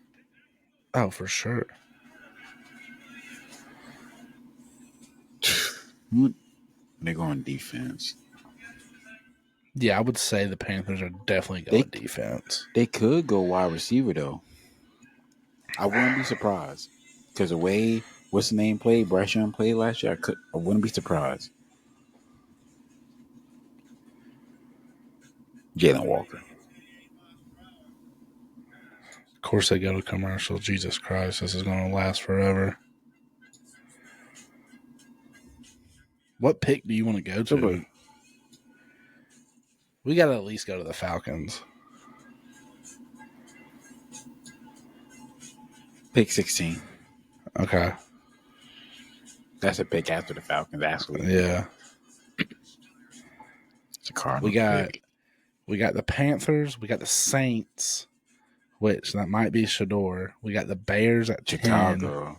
Oh, for sure. They go on defense. Yeah, I would say the Panthers are definitely going defense. They could go wide receiver though. I wouldn't be surprised because the way what's the name played, Bryce Young played last year, I wouldn't be surprised. Jalen Walker. Of course, they go to commercial. Jesus Christ, this is going to last forever. What pick do you want to go to? We got to at least go to the Falcons. Pick 16. Okay. That's a pick after the Falcons, actually. Yeah. It's a Cardinals pick. We got the Panthers. We got the Saints, which that might be Shador. We got the Bears at Chicago.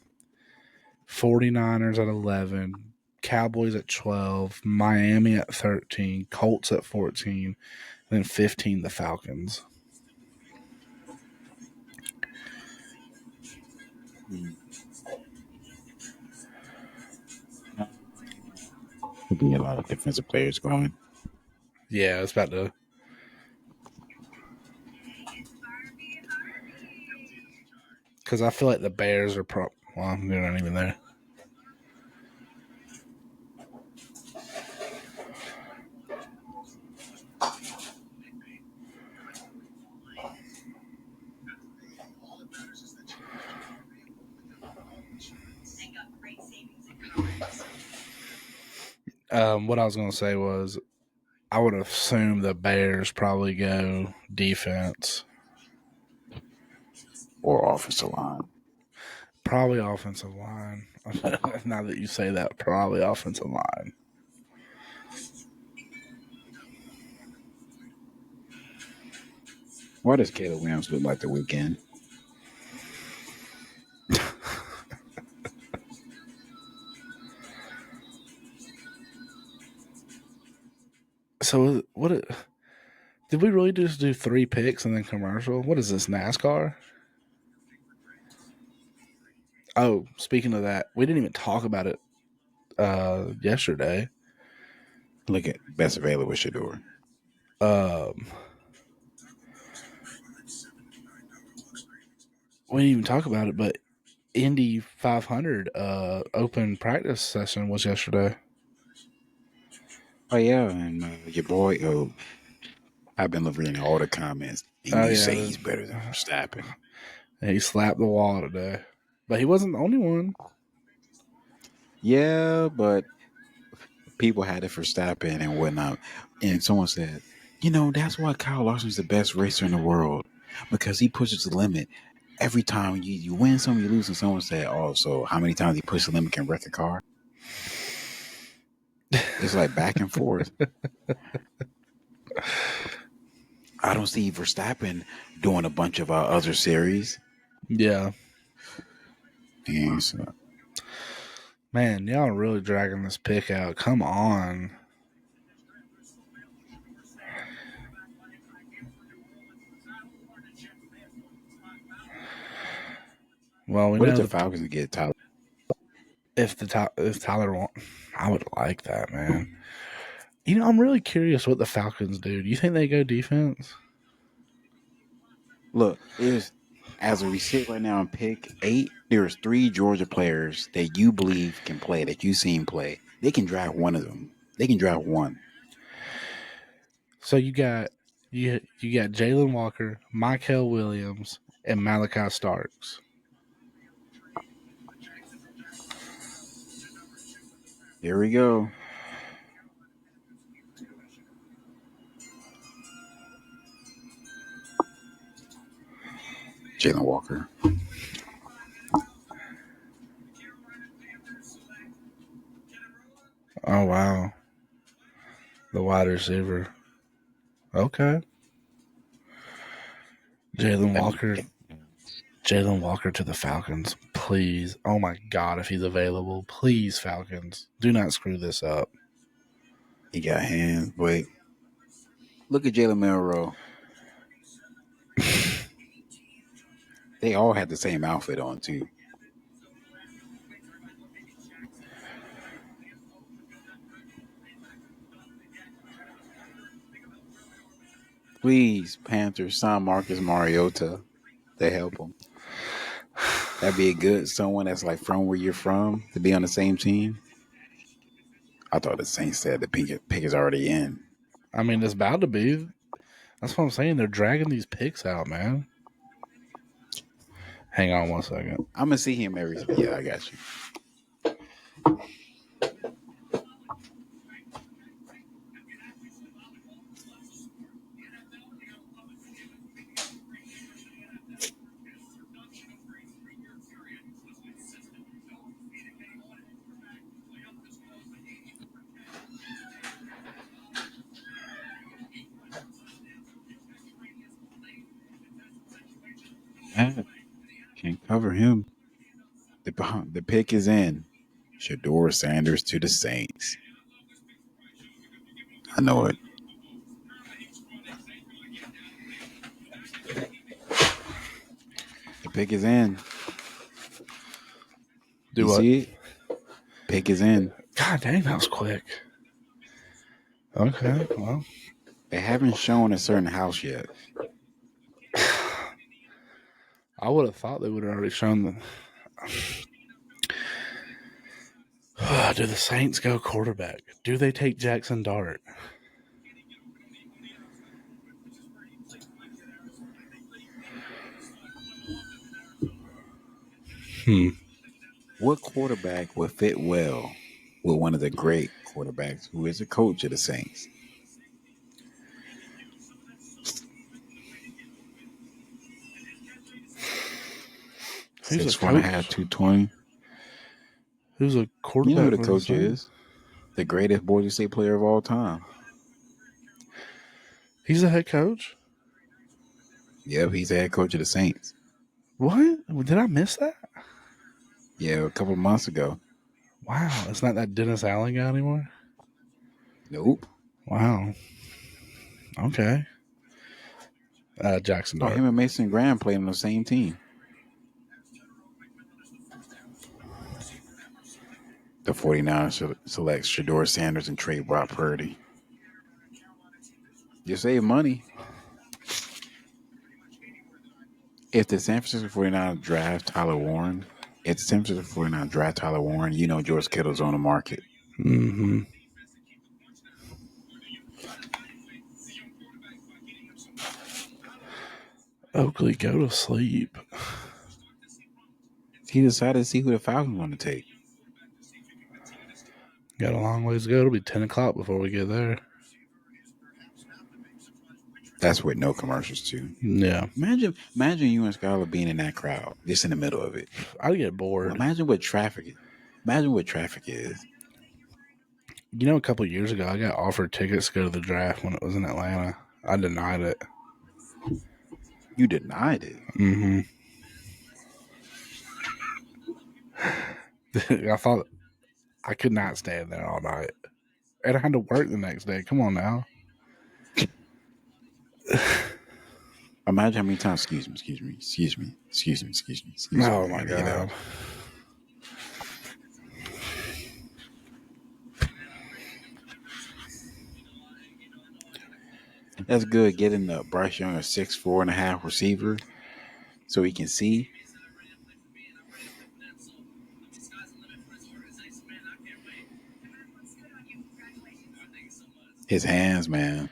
10. 49ers at 11. Cowboys at 12. Miami at 13. Colts at 14. And then 15, the Falcons. Could be a lot of defensive players going. Yeah, it's about to. Because I feel like the Bears are well, they're not even there. What I was going to say was I would assume the Bears probably go defense. Or offensive line. Probably offensive line. Now that you say that, probably offensive line. Why does Caleb Williams look like the weekend? So did we really just do 3 picks and then commercial? What is this, NASCAR? Oh, speaking of that, we didn't even talk about it yesterday. Look at best available Shador. We didn't even talk about it, but Indy 500 open practice session was yesterday. Oh yeah, and your boy. Oh, I've been reading all the comments. And you say he's better than Verstappen. He slapped the wall today, but he wasn't the only one. Yeah, but people had it for Verstappen and whatnot, and someone said, that's why Kyle Larson's the best racer in the world because he pushes the limit. Every time you win some, you lose, and someone said, "Oh, so how many times he pushed the limit can wreck a car?" It's like back and forth. I don't see Verstappen doing a bunch of other series. Yeah. And so, man, y'all are really dragging this pick out. Come on. Well, what if the Falcons get Tyler? If Tyler won't, I would like that, man. I'm really curious what the Falcons do. Do you think they go defense? Look, as we sit right now and pick 8, there's 3 Georgia players that you believe can play, that you've seen play. They can draft one of them. They can draft one. So you got Jalen Walker, Michael Williams, and Malachi Starks. Here we go. Jalen Walker. Oh, wow. The wide receiver. Okay. Jalen Walker to the Falcons. Please. Oh, my God, if he's available. Please, Falcons. Do not screw this up. He got hands. Wait. Look at Jalen Milroe. They all had the same outfit on, too. Please, Panthers, sign Marcus Mariota. They help him. That'd be a good someone that's like from where you're from to be on the same team. I thought the Saints said the pick is already in. I mean, it's about to be. That's what I'm saying. They're dragging these picks out, man. Hang on 1 second. I'm going to see him every... Yeah, I got you. Can't cover him. The pick is in. Shedeur Sanders to the Saints. I know it. The pick is in. Do what? See it? Pick is in. God dang, that was quick. Okay, well. They haven't shown a certain house yet. I would have thought they would have already shown them. Do the Saints go quarterback? Do they take Jackson Dart? What quarterback would fit well with one of the great quarterbacks who is a coach of the Saints? Who's 6'1.5", 220. Who's a quarterback? You know who the coach is? The greatest Boise State player of all time. He's the head coach? Yep, he's the head coach of the Saints. What? Did I miss that? Yeah, a couple of months ago. Wow, it's not that Dennis Allen guy anymore? Nope. Wow. Okay. Jackson Dart. Him and Mason Graham played on the same team. The 49ers select Shedeur Sanders and trade Brock Purdy. You save money. If the San Francisco 49ers draft Tyler Warren, It's tempted to 49 draft Tyler Warren. You know George Kittle's on the market. Mm-hmm. Oakley, go to sleep. He decided to see who the Falcons want to take. Got a long ways to go. It'll be 10 o'clock before we get there. That's with no commercials, too. Yeah. Imagine you and Skylar being in that crowd, just in the middle of it. I'd get bored. Well, imagine what traffic is. You know, a couple of years ago, I got offered tickets to go to the draft when it was in Atlanta. I denied it. You denied it? Mm-hmm. I thought I could not stand there all night. And I had to work the next day. Come on now. Imagine how many times, excuse me. Oh, my God. That's good getting Bryce Young a 6'4.5" receiver so he can see. His hands, man.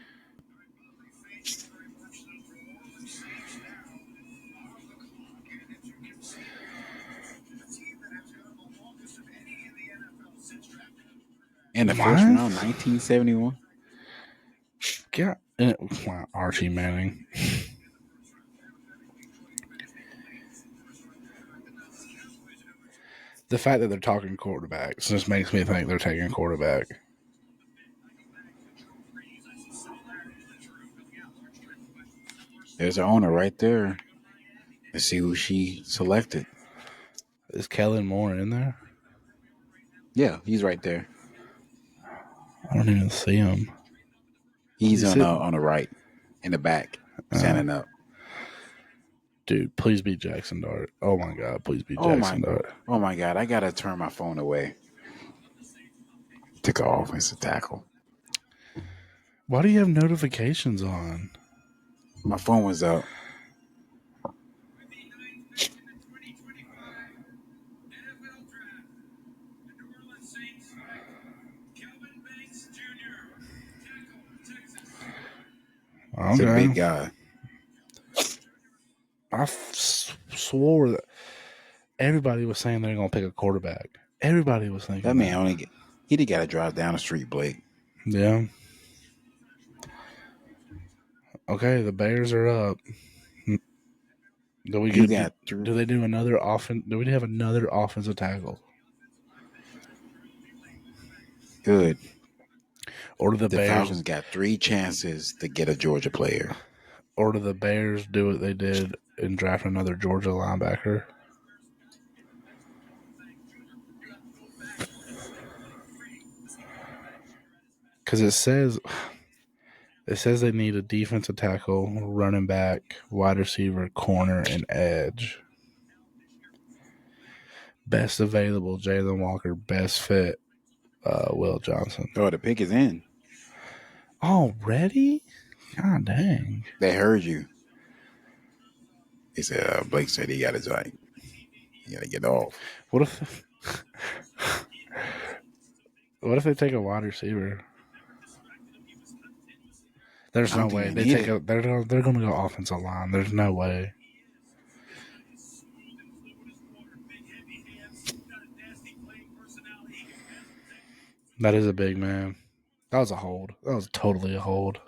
In the first round, 1971. Yeah. Archie Manning. The fact that they're talking quarterbacks just makes me think they're taking quarterback. There's the owner right there. Let's see who she selected. Is Kellen Moore in there? Yeah, he's right there. I don't even see him. He's on the right, in the back, standing up. Dude, please be Jackson Dart. Oh, my God. Please be Jackson Dart. Oh, my God. I got to turn my phone away. Took an offensive tackle. Why do you have notifications on? My phone was up. Okay. He's a big guy. I swore that everybody was saying they're going to pick a quarterback. Everybody was thinking that man he got to drive down the street, Blake. Yeah. Okay, the Bears are up. Do they do another offense? Do we have another offensive tackle? Good. Or do the Bears, Falcons got 3 chances to get a Georgia player? Or do the Bears do what they did and draft another Georgia linebacker? Because it says they need a defensive tackle, running back, wide receiver, corner, and edge. Best available, Jalen Walker. Best fit, Will Johnson. Oh, the pick is in. Already? God dang. They heard you. He said, Blake said he got his right. He got to get off. What if they take a wide receiver? There's no way they're going to go offensive line. There's no way. That is a big man. That was a hold. That was totally a hold.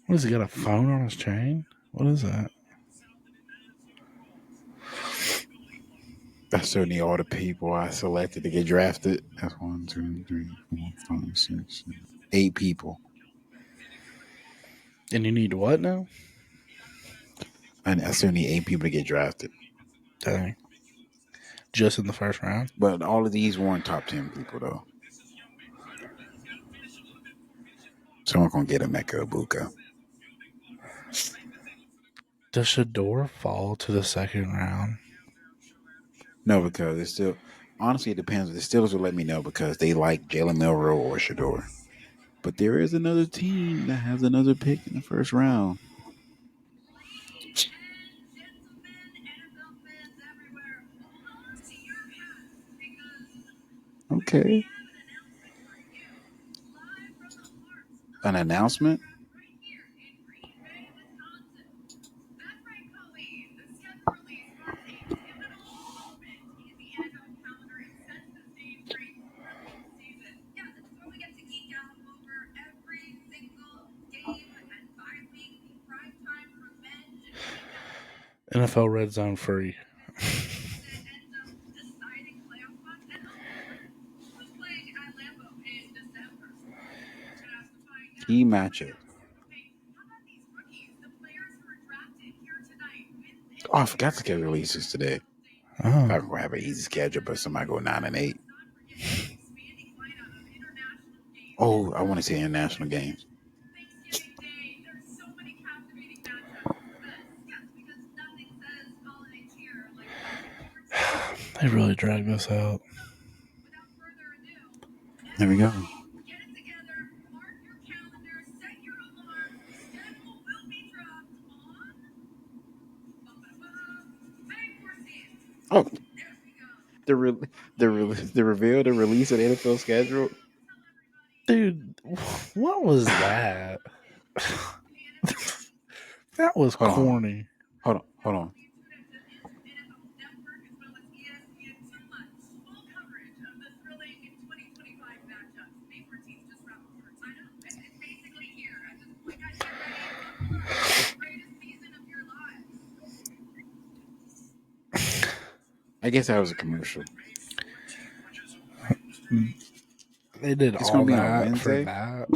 What has he got, a phone on his chain? What is that? That's certainly all the people I selected to get drafted. That's 1, 2, 3, 4, 5, 6, 7, 8 people. And you need what now? And I still need 8 people to get drafted. Dang. Just in the first round? But all of these weren't top 10 people, though. Someone's going to get a Emeka Egbuka. Does Shedeur fall to the second round? No, because it's still... Honestly, it depends. The Steelers will let me know because they like Jalen Milroe or Shedeur. But there is another team that has another pick in the first round. Okay. An announcement? NFL Red Zone free. Key matchup. Oh, I forgot to get releases today. Oh. Falcons will have an easy schedule, but somebody go 9-8. Oh, I want to see international games. They really dragged this out. There we go. Oh, the reveal, the release of the NFL schedule. Dude, what was that? That was corny. Hold on. I guess that was a commercial. They did it's all gonna be that on Wednesday. For that.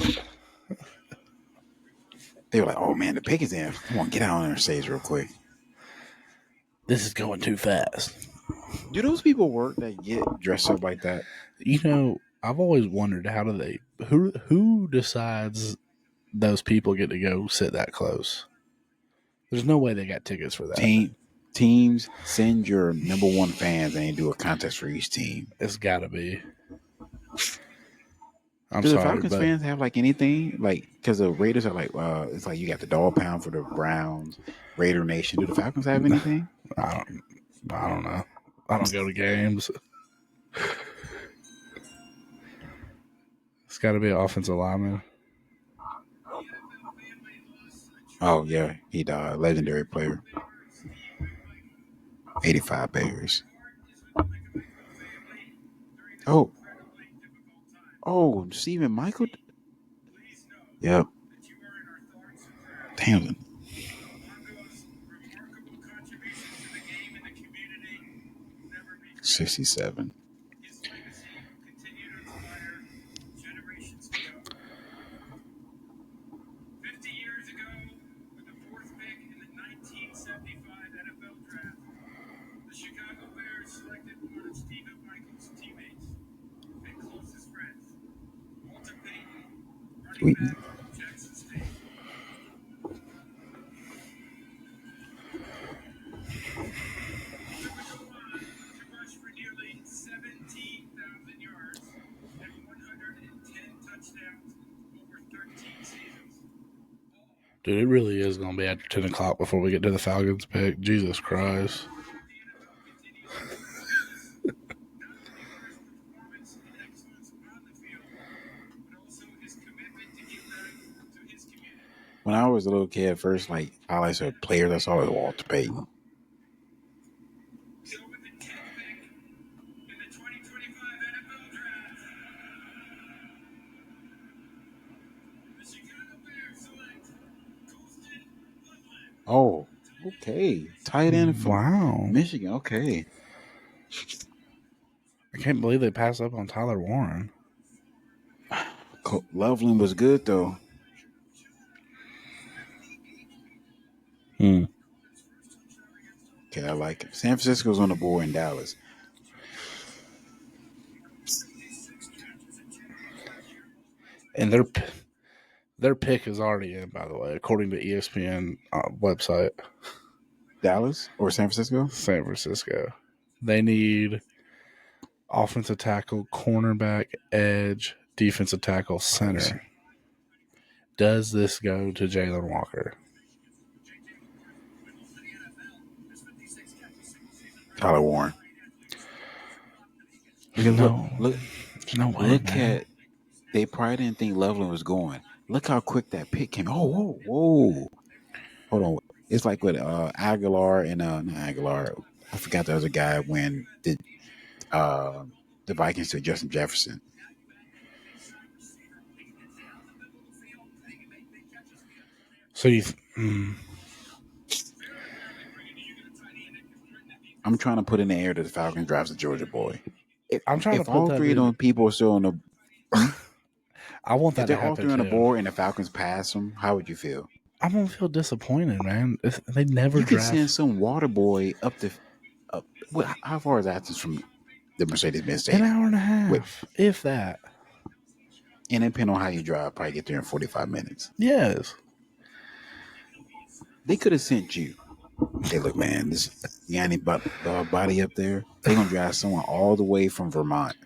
They were like, "Oh man, the pick is in. Come on, get out on there and stage real quick." This is going too fast. Do those people work that get dressed up like that? You know, I've always wondered who decides those people get to go sit that close. There's no way they got tickets for that. Teams send your number one fans and they do a contest for each team. It's got to be. Do the Falcons fans have like anything? Like, because the Raiders are like, it's like you got the dog pound for the Browns, Raider Nation. Do the Falcons have anything? I don't know. I don't go to games. It's got to be an offensive lineman. Oh, yeah. He died. Legendary player. 85 Bears. Oh, Stephen Michael? Yep. Damn. 67. Wheaton. Dude, it really is going to be after 10 o'clock before we get to the Falcons pick. Jesus Christ. When I was a little kid, first, like, I said players, I saw was Walter Payton. Oh, okay. Tight end from Michigan. Okay. I can't believe they passed up on Tyler Warren. Loveland was good, though. Okay, I like it. San Francisco's on the board in Dallas. And their pick is already in, by the way, according to ESPN website. Dallas or San Francisco? San Francisco. They need offensive tackle, cornerback, edge, defensive tackle, center. Does this go to Jalen Walker? Tyler Warren. Because look, No way, man. They probably didn't think Loveland was going. Look how quick that pick came. Oh, whoa. Hold on. It's like with Aguilar and not Aguilar. I forgot the other guy when the Vikings took Justin Jefferson. So I'm trying to put in the air that the Falcons drafts a Georgia boy. I'm trying to put all three of those people are still on the. I want that to happen. If they're all three on the board and the Falcons pass them, how would you feel? I'm gonna feel disappointed, man. They never. You could send some water boy up the. How far is Athens from the Mercedes-Benz Stadium? An hour and a half, if that. And depending on how you drive, probably get there in 45 minutes. Yes. They could have sent you. Hey, look, man, this Yanni body up there, they're going to drive someone all the way from Vermont.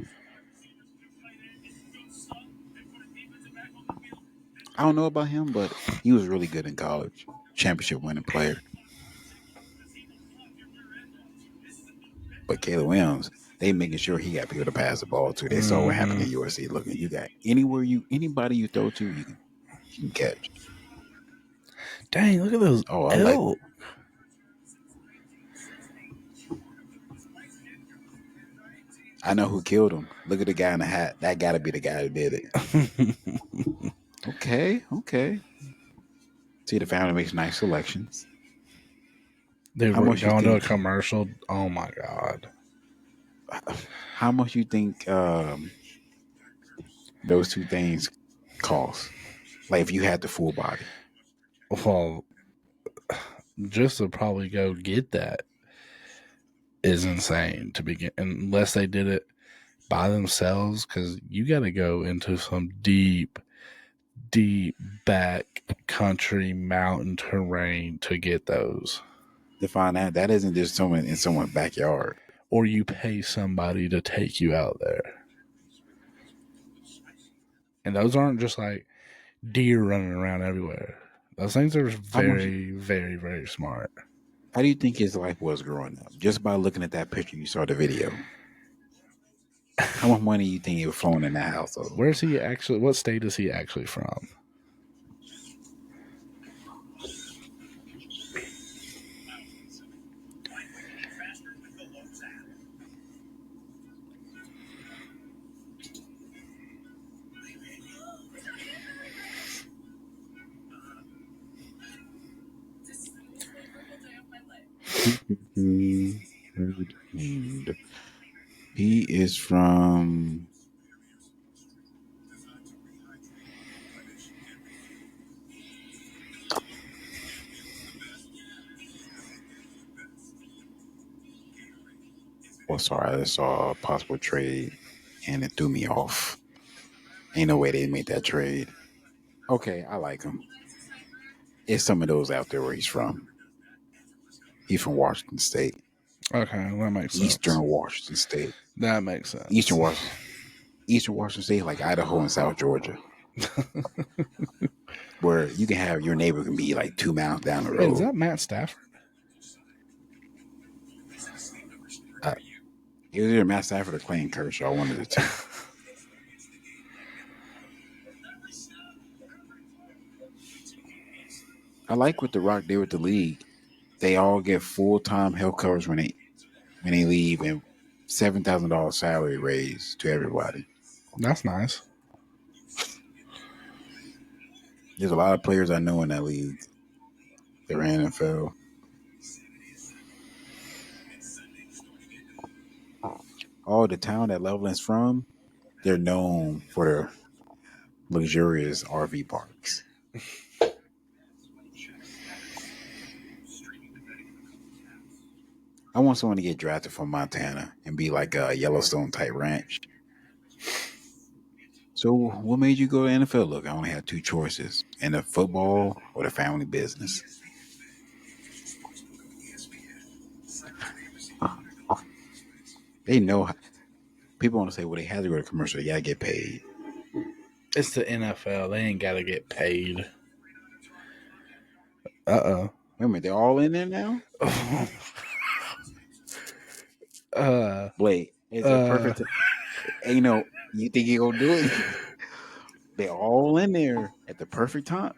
I don't know about him, but he was really good in college. Championship winning player. But Caleb Williams, they making sure he got people to pass the ball to. They saw what happened at USC. Look, you got anybody you throw to, you can catch. Dang, look at those. Oh, I like. I know who killed him. Look at the guy in the hat. That got to be the guy who did it. Okay. See, the family makes nice selections. Dude, we're going to a commercial. Oh, my God. How much you think those two things cost? Like, if you had the full body? Well, just to probably go get that is insane to begin, unless they did it by themselves, because you got to go into some deep back country mountain terrain to get those. To find that isn't just someone in someone's backyard. Or you pay somebody to take you out there. And those aren't just like deer running around everywhere. Those things are very, very, very smart. How do you think his life was growing up? Just by looking at that picture, you saw the video. How much money do you think he was flowing in that household? Where's he actually? What state is he actually from? He is from. Well, sorry, I saw a possible trade and it threw me off. Ain't no way they made that trade. Okay, I like him. It's some of those out there where he's from. He's from Washington State. Okay, that makes sense. Eastern Washington State. That makes sense. Eastern Washington State, like Idaho and South Georgia. Where you can have your neighbor can be like 2 miles down the road. Wait, is that Matt Stafford? It was either Matt Stafford or Clayton Kershaw, one of the two. I like what The Rock did with the league. They all get full-time health coverage when they leave, and $7,000 salary raise to everybody. That's nice. There's a lot of players I know in that league. They're in NFL. Oh, the town that Loveland's from, they're known for their luxurious RV parks. I want someone to get drafted from Montana and be like a Yellowstone type ranch. So what made you go to NFL? Look, I only had 2 choices: in the football or the family business. They know. People want to say, well, they had to go to commercial. They got to get paid. It's the NFL. They ain't got to get paid. Wait a minute, they're all in there now? Blake, is it perfect? Ain't no, you think he gonna do it? They all in there at the perfect time.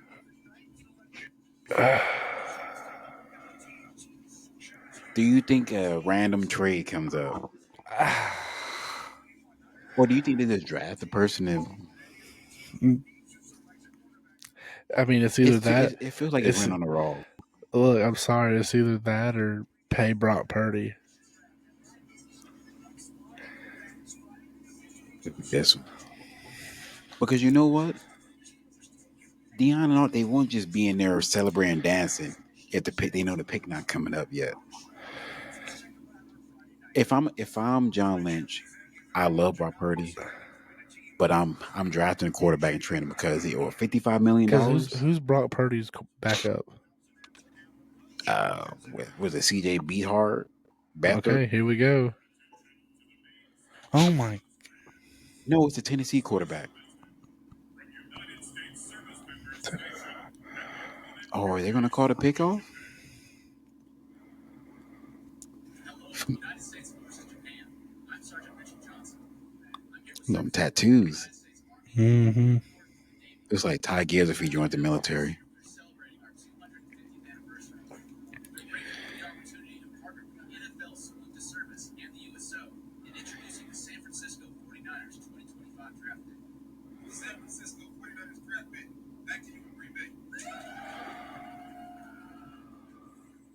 Do you think a random trade comes up? Or do you think they just draft the person and I mean, it's either that. it feels like it went on the raw. Look, I'm sorry. It's either that or pay Brock Purdy. Yes. Because you know what? Deion and all, they won't just be in there celebrating, dancing if the pick, they know the pick not coming up yet. If I'm John Lynch, I love Brock Purdy, but I'm drafting a quarterback and training because he or $55 million. Because who's Brock Purdy's backup? Was it CJ Beathard? Okay, here we go. Oh my! No, it's a Tennessee quarterback. Oh, are they gonna call the pick off? Them tattoos. Mm-hmm. It's like Ty Gibbs if he joined the military.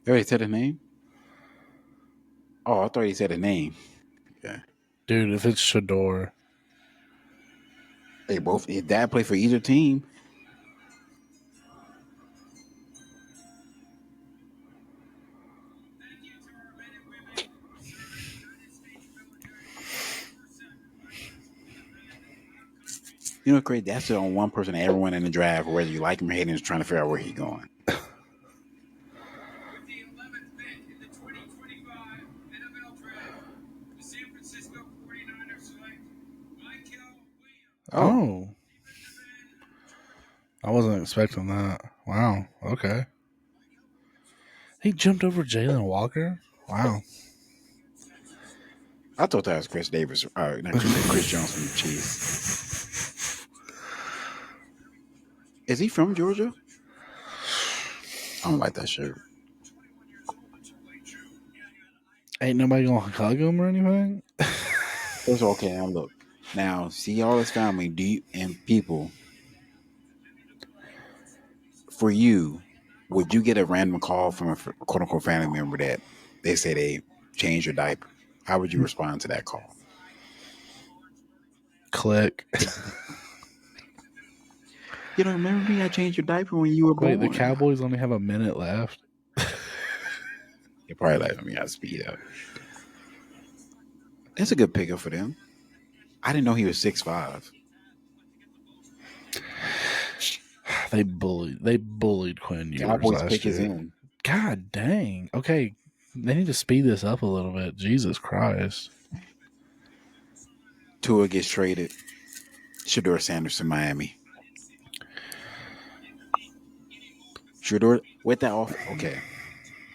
You already said his name? Oh, I thought he said his name. Yeah. Dude, if it's Shador. They both, his dad played for either team. You know, crazy. That's the only one person that ever went in the draft, whether you like him or hate him, is trying to figure out where he's going. Oh. I wasn't expecting that. Wow. Okay. He jumped over Jalen Walker? Wow. I thought that was Chris Davis. Not Chris Jones from the Chiefs. Is he from Georgia? I don't like that shirt. Ain't nobody gonna hug him or anything? It's okay. Now look. Now, see all his family and people. For you, would you get a random call from a quote unquote family member that they say they changed your diaper? How would you respond to that call? Click. You don't remember me? I changed your diaper when you were born. Wait, the Cowboys only have a minute left. They probably let me out speed up. That's a good pickup for them. I didn't know he was 6'5". They bullied Quinn Ewers Cowboys last pick year. is in. God dang. Okay, they need to speed this up a little bit. Jesus Christ. Tua gets traded. Shedeur Sanders to Miami. Shedeur with that off. Okay,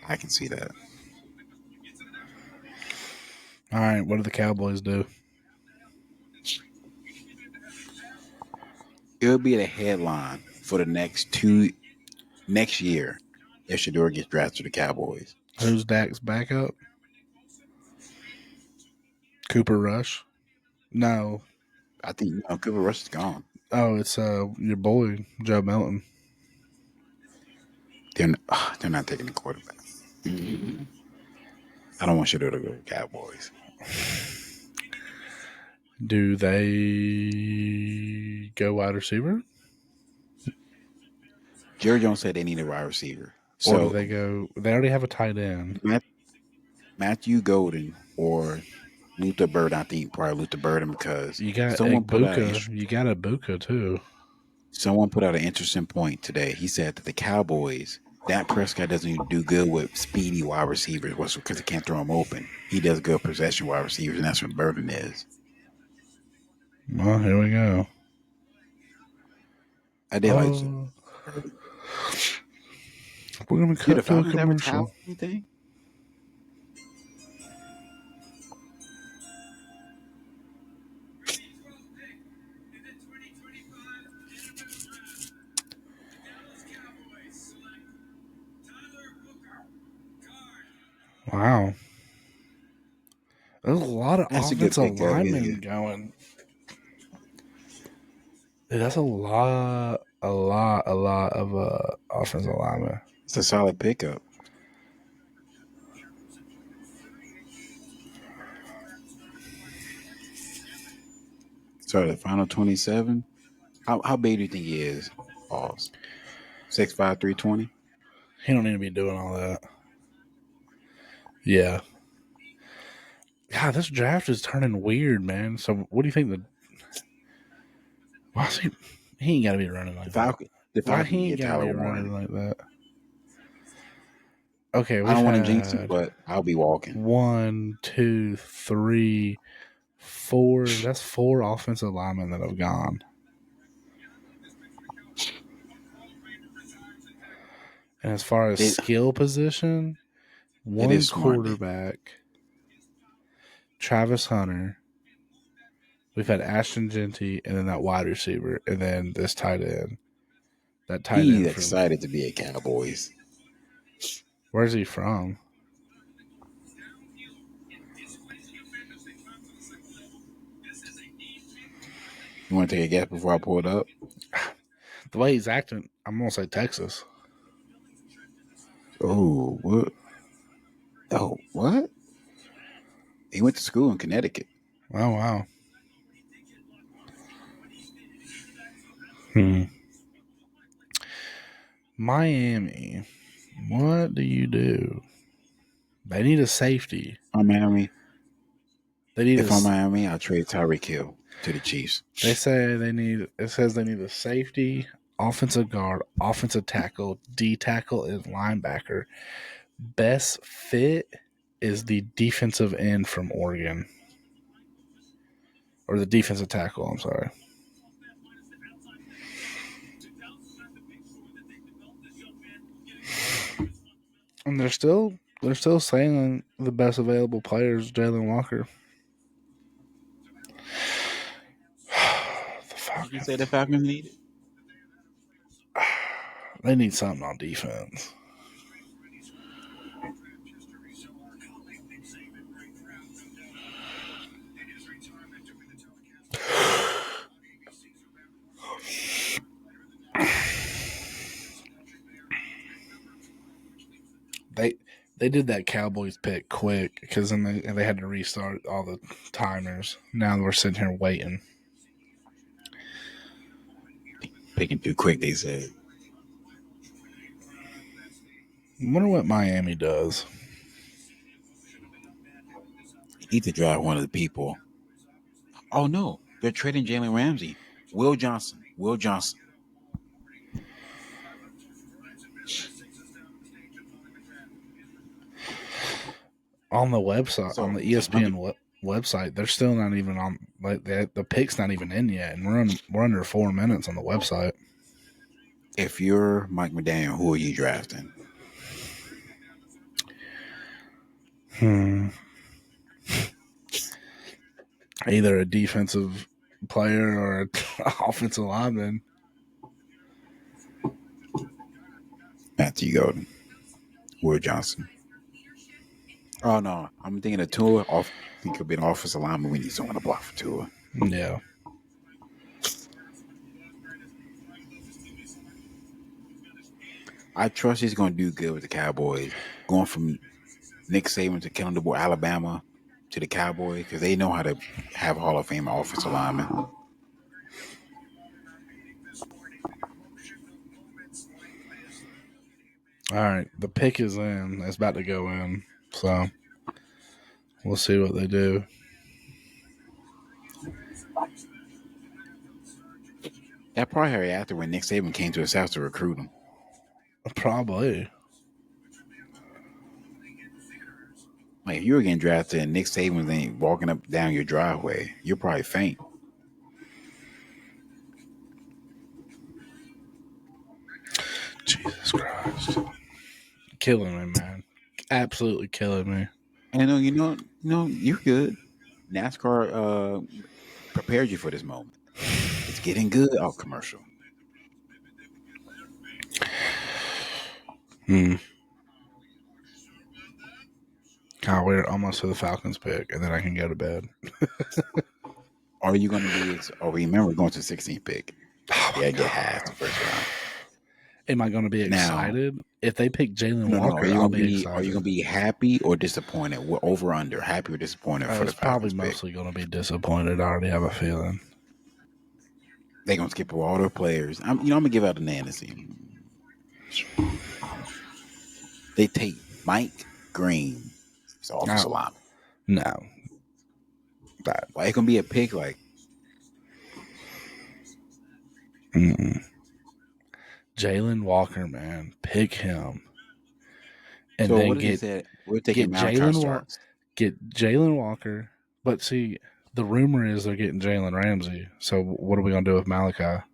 I can see that. All right, what do the Cowboys do? It'll be the headline for the next year if Shedeur gets drafted to the Cowboys. Who's Dak's backup? Cooper Rush? No. I think Cooper Rush is gone. Oh, it's your boy, Joe Milton. They're not taking the quarterback. Mm-hmm. I don't want Shedeur to go to the Cowboys. Do they go wide receiver? Jerry Jones said they need a wide receiver. Or do they go? They already have a tight end. Matthew Golden or Luther Burden. I think probably Luther Burden because you got You got Ibuka too. Someone put out an interesting point today. He said that the Cowboys, Dak Prescott doesn't do good with speedy wide receivers because he can't throw them open. He does good possession wide receivers, and that's what Burden is. Well, here we go. I did like. We're gonna cut to a commercial. Wow. There's a lot of offensive linemen going. Dude, that's a lot of offensive linemen. It's a solid pickup. So the final 27. How big do you think he is? Pause. 6'5", 320? He don't need to be doing all that. Yeah. God, this draft is turning weird, man. So what do you think why is he ain't gotta be running like that. Why he ain't gotta be running like that? Okay, I don't want to jinx him, but I'll be walking. 1, 2, 3, 4. That's 4 offensive linemen that have gone. And as far as skill position, 1 quarterback, Travis Hunter. We've had Ashton Jeanty, and then that wide receiver, and then this tight end. That tight end. He's excited to be at Cowboys. Where's he from? You want to take a guess before I pull it up? The way he's acting, I'm going to say Texas. Oh, what? Oh, what? He went to school in Connecticut. Oh, wow. Miami. What do you do? They need a safety. On Miami. If I'm Miami, I'll trade Tyreek Hill to the Chiefs. They say it says they need a safety, offensive guard, offensive tackle, D tackle, and linebacker. Best fit is the defensive end from Oregon. Or the defensive tackle, I'm sorry. And they're still saying the best available player is Jalen Walker. You say the Falcons need it? They need something on defense. They did that Cowboys pick quick because then they had to restart all the timers. Now we're sitting here waiting. Picking too quick, they said. I wonder what Miami does. You need to drive one of the people. Oh, no. They're trading Jalen Ramsey. Will Johnson. On the website, on the ESPN website, they're still not even on. Like the pick's not even in yet, and we're under 4 minutes on the website. If you're Mike McDaniel, who are you drafting? Either a defensive player or an offensive lineman. Matthew Golden. Will Johnson. Oh, no. I'm thinking of Tua. I think he'll be an offensive lineman. We need someone to block for Tua. Yeah. I trust he's going to do good with the Cowboys. Going from Nick Saban to Kellen DeBoer, Alabama, to the Cowboys, because they know how to have Hall of Fame offensive linemen. All right, the pick is in. It's about to go in, so we'll see what they do. That probably happened after when Nick Saban came to his house to recruit him. Probably. Like, if you were getting drafted and Nick Saban ain't walking up down your driveway, you're probably faint. Jesus Christ. Killing me, man. Absolutely killing me. And you know, you're good. NASCAR prepared you for this moment. It's getting good. Oh, commercial. God, we're almost to the Falcons pick, and then I can go to bed. Are you going to be? Remember going to the 16th pick. Yeah, get half the first round. Am I going to be excited? If they pick Jalen Walker, Are you I'll be excited. Are you going to be happy or disappointed? We're over under. Happy or disappointed for the Falcons? Probably mostly going to be disappointed. I already have a feeling. They're going to skip all their players. I'm going to give out a nancy. They take Mike Green. He's offensive lineman. No. Why it going to be a pick like? Jalen Walker, man, pick him, and so then what he said, we're taking get Jalen Walker. But see, the rumor is they're getting Jalen Ramsey. So what are we gonna do with Malachi?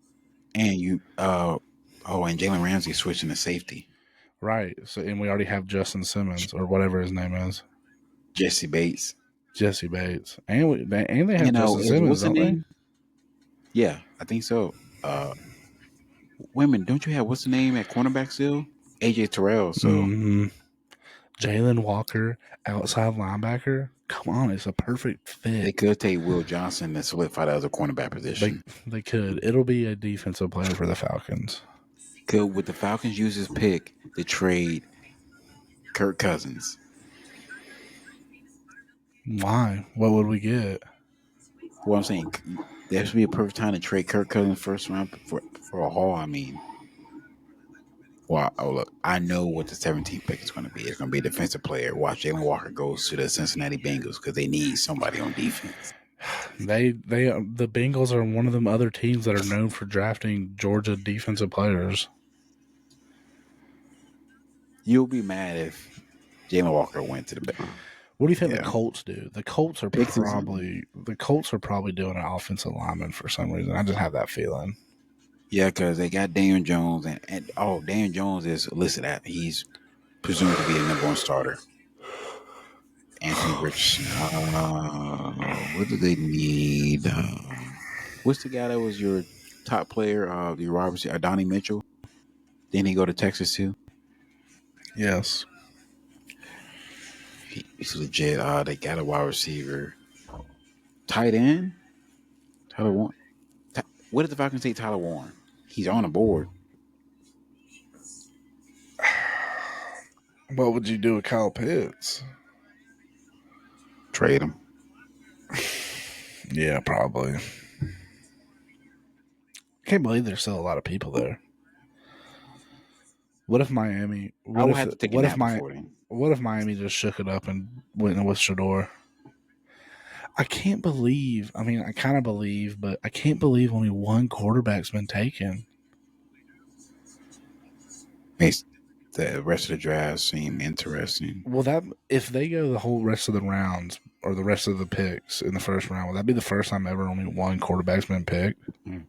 And and Jalen Ramsey switching to safety, right? So and we already have Justin Simmons or whatever his name is, Jesse Bates, and they have Justin Simmons, don't they? Yeah, I think so. Women, don't you have what's the name at cornerback still? AJ Terrell. So Jalen Walker, outside linebacker. Come on, it's a perfect fit. They could take Will Johnson and solidify that as a cornerback position. They could. It'll be a defensive player for the Falcons. Would the Falcons use his pick to trade Kirk Cousins? Why? What would we get? Well, I'm saying there should be a perfect time to trade Kirk Cousins first round for a haul. I mean, look, I know what the 17th pick is going to be. It's going to be a defensive player. Watch Jalen Walker goes to the Cincinnati Bengals because they need somebody on defense. The Bengals are one of them other teams that are known for drafting Georgia defensive players. You'll be mad if Jalen Walker went to the Bengals. What do you think the Colts do? The Colts are probably doing an offensive lineman for some reason. I just have that feeling. Yeah, because they got Daniel Jones and Daniel Jones is listed at he's presumed to be the number one starter. Anthony Richardson. What do they need? What's the guy that was your top player? Your wide receiver, Donnie Mitchell. Didn't he go to Texas too? Yes. He's legit. They got a wide receiver. Tight end? Tyler Warren. What did the Falcons take Tyler Warren? He's on the board. What would you do with Kyle Pitts? Trade him. Yeah, probably. I can't believe there's still a lot of people there. What if Miami? What if Miami just shook it up and went with Shedeur? I can't believe. I mean, I kind of believe, but I can't believe only one quarterback's been taken. Makes the rest of the draft seem interesting. Well, if they go the whole rest of the rounds or the rest of the picks in the first round, would that be the first time ever only one quarterback's been picked? Mm.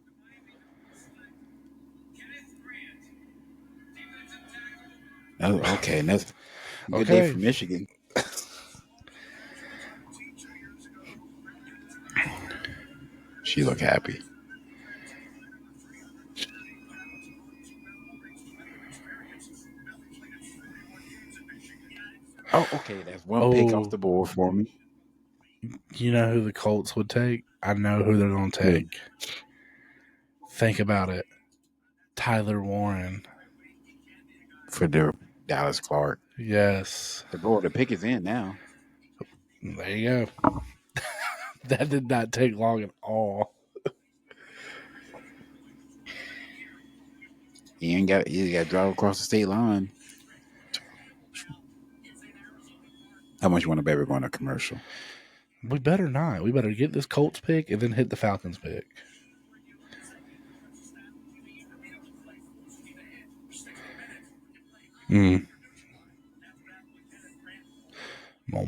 Oh, okay, that's a good day for Michigan. She look happy. Oh, okay, that's one pick off the board for me. You know who the Colts would take? I know who they're going to take. Think about it. Tyler Warren. For their Dallas Clark. Yes. The pick is in now. There you go. That did not take long at all. You got to drive across the state line. How much you want to bet we're going to commercial? We better not. We better get this Colts pick and then hit the Falcons pick.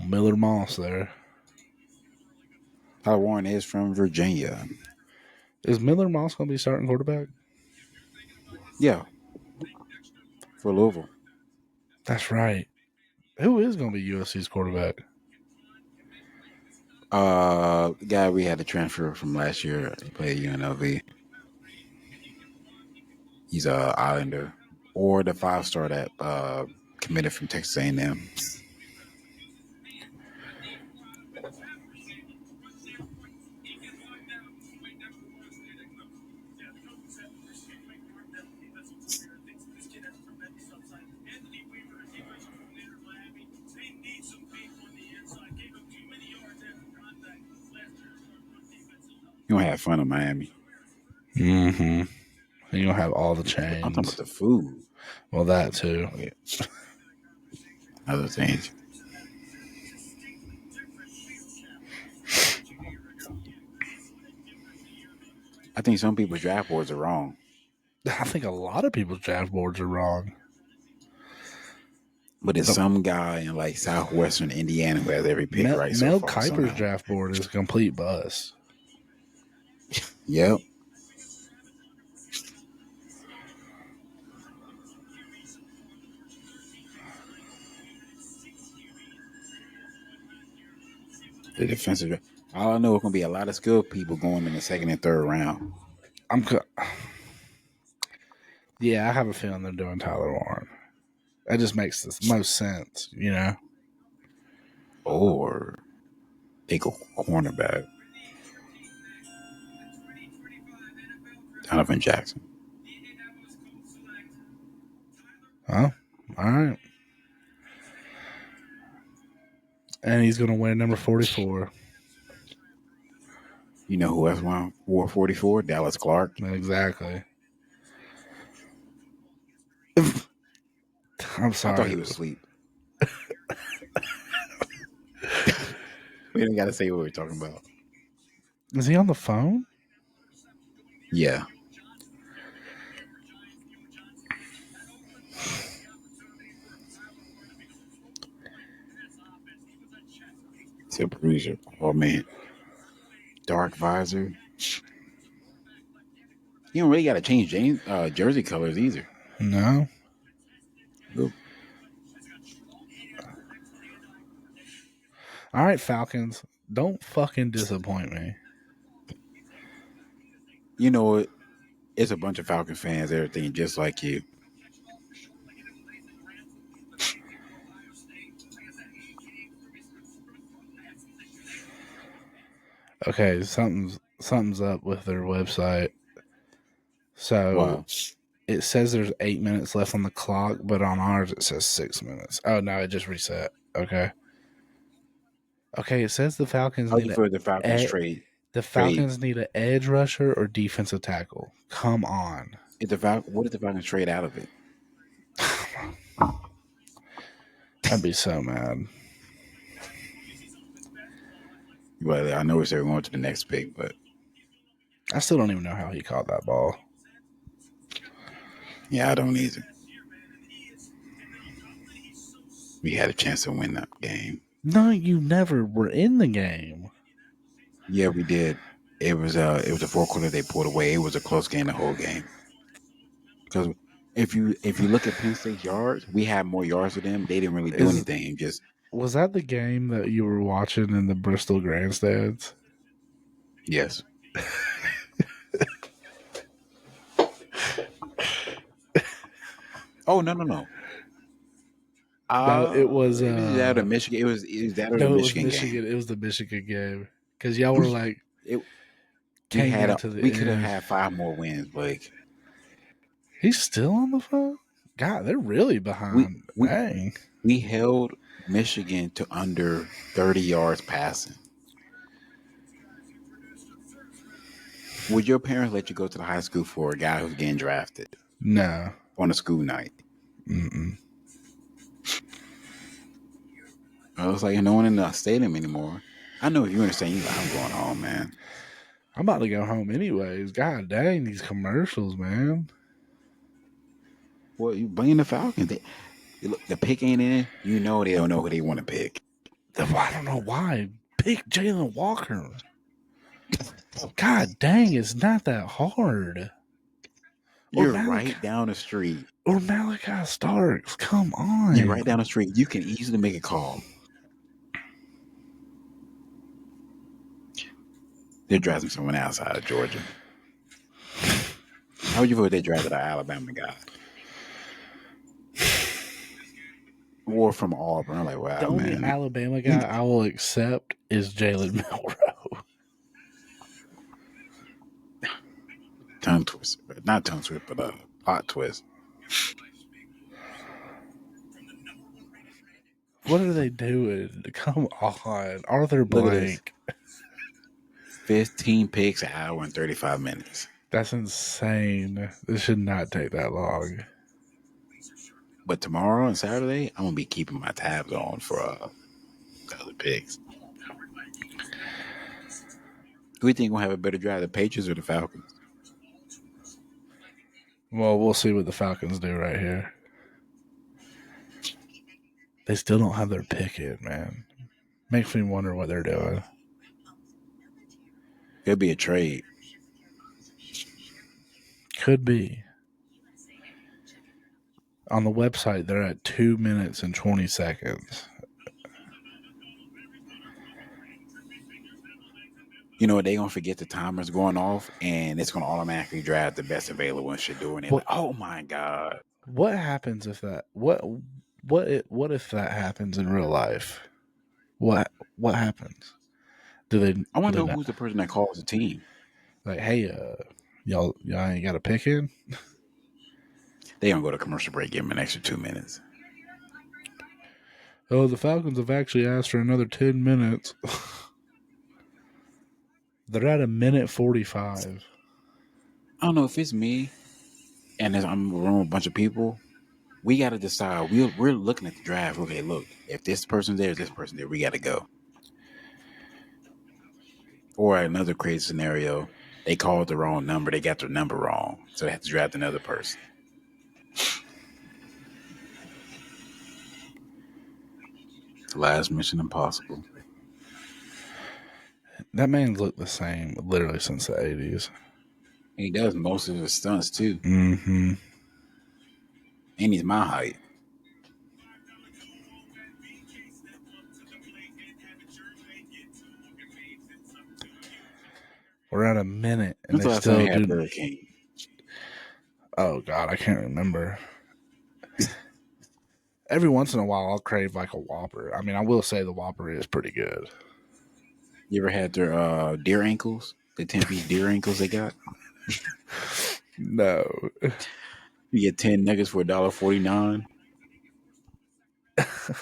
Miller Moss there. Tyler Warren is from Virginia. Is Miller Moss going to be starting quarterback? Yeah. For Louisville. That's right. Who is going to be USC's quarterback? The guy we had to transfer from last year. He played at UNLV. He's an Islander. Or the 5-star that committed from Texas A&M. You gonna have fun in Miami. Mm-hmm. You gonna have all the chains. I'm talking about the food. Well, that too. Oh, yeah. Other things. I think some people's draft boards are wrong. I think a lot of people's draft boards are wrong. But there's some guy in like southwestern Indiana who has every pick right so Mel far. Kiper's draft board is a complete bust. Yep. The defensive. All I know is going to be a lot of skilled people going in the second and third round. Yeah, I have a feeling they're doing Tyler Warren. That just makes the most sense, you know? Or they go cornerback. Donovan Jackson. Oh, all right. And he's going to win number 44. You know who else won 44? Dallas Clark. Exactly. I'm sorry. I thought he was asleep. We didn't got to say what we're talking about. Is he on the phone? Yeah. It's a bruiser. Oh, man. Dark visor. You don't really got to change jersey colors either. No. Nope. All right, Falcons. Don't fucking disappoint me. You know what? It's a bunch of Falcon fans, everything just like you. Okay, something's up with their website. So Wow. It says there's 8 minutes left on the clock, but on ours it says 6 minutes. Oh no, it just reset. Okay. Okay, it says the Falcons need the Falcons need an edge rusher or defensive tackle. Come on. What if the Falcons trade out of it? I'd be so mad. Well, I know they're going to the next pick, but I still don't even know how he caught that ball. Yeah, I don't either. We had a chance to win that game. No, you never were in the game. Yeah, we did. It was a fourth quarter they pulled away. It was a close game the whole game. Because if you look at Penn State's yards, we had more yards than them. They didn't really do anything. Was that the game that you were watching in the Bristol grandstands? Yes. Oh no! No, it was out of Michigan. It was that of the Michigan game. It was the Michigan game because y'all were like, we could have had 5 more wins. Like, he's still on the phone. God, they're really behind. Dang. We held Michigan to under 30 yards passing. Would your parents let you go to the high school for a guy who's getting drafted? No. On a school night? Mm-mm. I was like, no one in the stadium anymore. I know if you understand, you're like, I'm going home, man. I'm about to go home anyways. God dang, these commercials, man. Well, you blame the Falcons. The pick ain't in. You know they don't know who they want to pick. I don't know why. Pick Jalen Walker. God dang, it's not that hard. You're right down the street. Or Malachi Starks. Come on. You're right down the street. You can easily make a call. They're drafting someone outside of Georgia. How would you vote if they drafted an Alabama guy? Or from Auburn? I'm like, wow, the only Alabama guy I will accept is Jalen Milroe. Tongue twister. Not tongue twister, but plot twist. What are they doing? Come on. Arthur Blank. 15 picks, an hour and 35 minutes. That's insane. This should not take that long. But tomorrow and Saturday, I'm going to be keeping my tabs on for the other picks. Who do you think will have a better drive, the Patriots or the Falcons? Well, we'll see what the Falcons do right here. They still don't have their pick in, man. Makes me wonder what they're doing. Could be a trade. Could be. On the website, they're at 2 minutes and 20 seconds. You know what? They're going to forget the timers going off, and it's going to automatically draft the best available and shit doing it. Like, oh, my God. What happens if that... What if that happens in real life? What happens? I want to know who's the person that calls the team. Like, hey, y'all ain't got a pick in? They gonna go to commercial break, give them an extra 2 minutes. Oh, the Falcons have actually asked for another 10 minutes. They're at 1:45. I don't know if it's me and I'm around a bunch of people. We got to decide. We're looking at the draft. Okay, look, if this person's there, this person there, we got to go. Or another crazy scenario, they called the wrong number. They got their number wrong, so they have to draft another person. Last Mission Impossible. That man's looked the same literally since the 80s. He does most of his stunts too. Mm-hmm. And he's my height. We're at a minute, and they still have Burger King. Oh God, I can't remember. Every once in a while, I'll crave like a Whopper. I mean, I will say the Whopper is pretty good. You ever had their deer ankles? The 10-piece deer ankles they got? No. You get 10 nuggets for $1.49.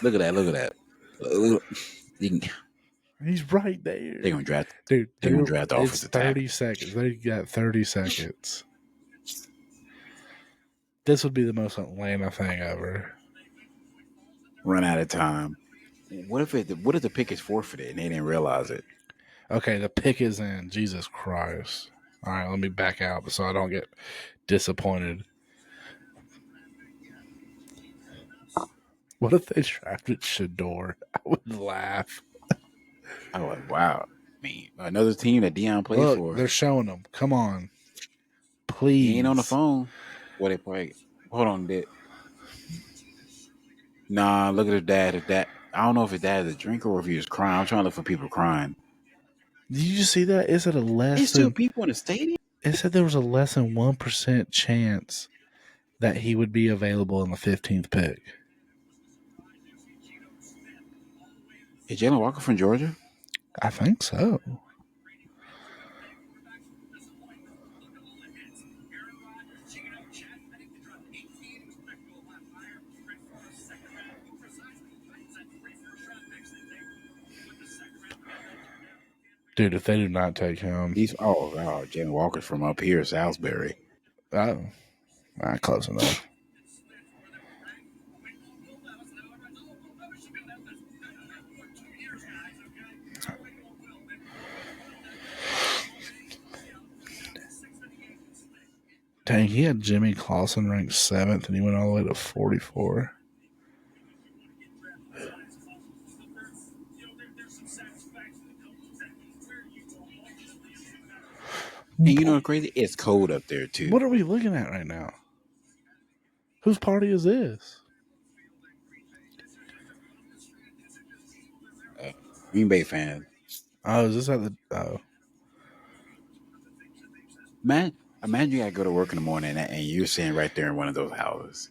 Look at that! Look at that! He's right there. They're gonna draft, dude. They're gonna draft the offensive tackle. 30 seconds. They got 30 seconds. This would be the most Atlanta thing ever. Run out of time. What if the pick is forfeited and they didn't realize it? Okay, the pick is in. Jesus Christ! All right, let me back out so I don't get disappointed. What if they drafted Shador? I would laugh. I was like, wow. I mean, another team that Deion plays for. They're showing them. Come on. Please. He ain't on the phone. What they play? Hold on, Dick. Nah, look at his dad. His dad. I don't know if his dad is a drinker or if he was crying. I'm trying to look for people crying. Did you see that? Is it a less There's still people in the stadium? It said there was a less than 1% chance that he would be available in the 15th pick. Is Jalen Walker from Georgia? I think so. Dude, if they do not take him... Jalen Walker's from up here, Salisbury. Oh. Close enough. Dang, he had Jimmy Clausen ranked 7th, and he went all the way to 44. And you know what's crazy? It's cold up there, too. What are we looking at right now? Whose party is this? Green Bay fan. Oh, is this at the... Oh. Man, imagine you got to go to work in the morning and you're sitting right there in one of those houses.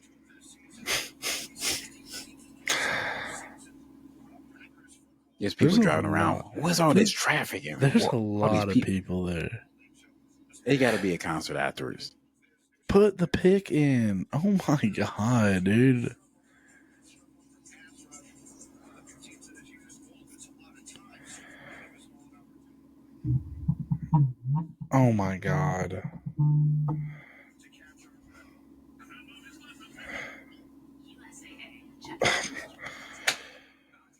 There's people driving around. What's all this traffic? There's a lot of people there. They got to be a concert afterwards. Put the pick in. Oh my God, dude. Oh my God.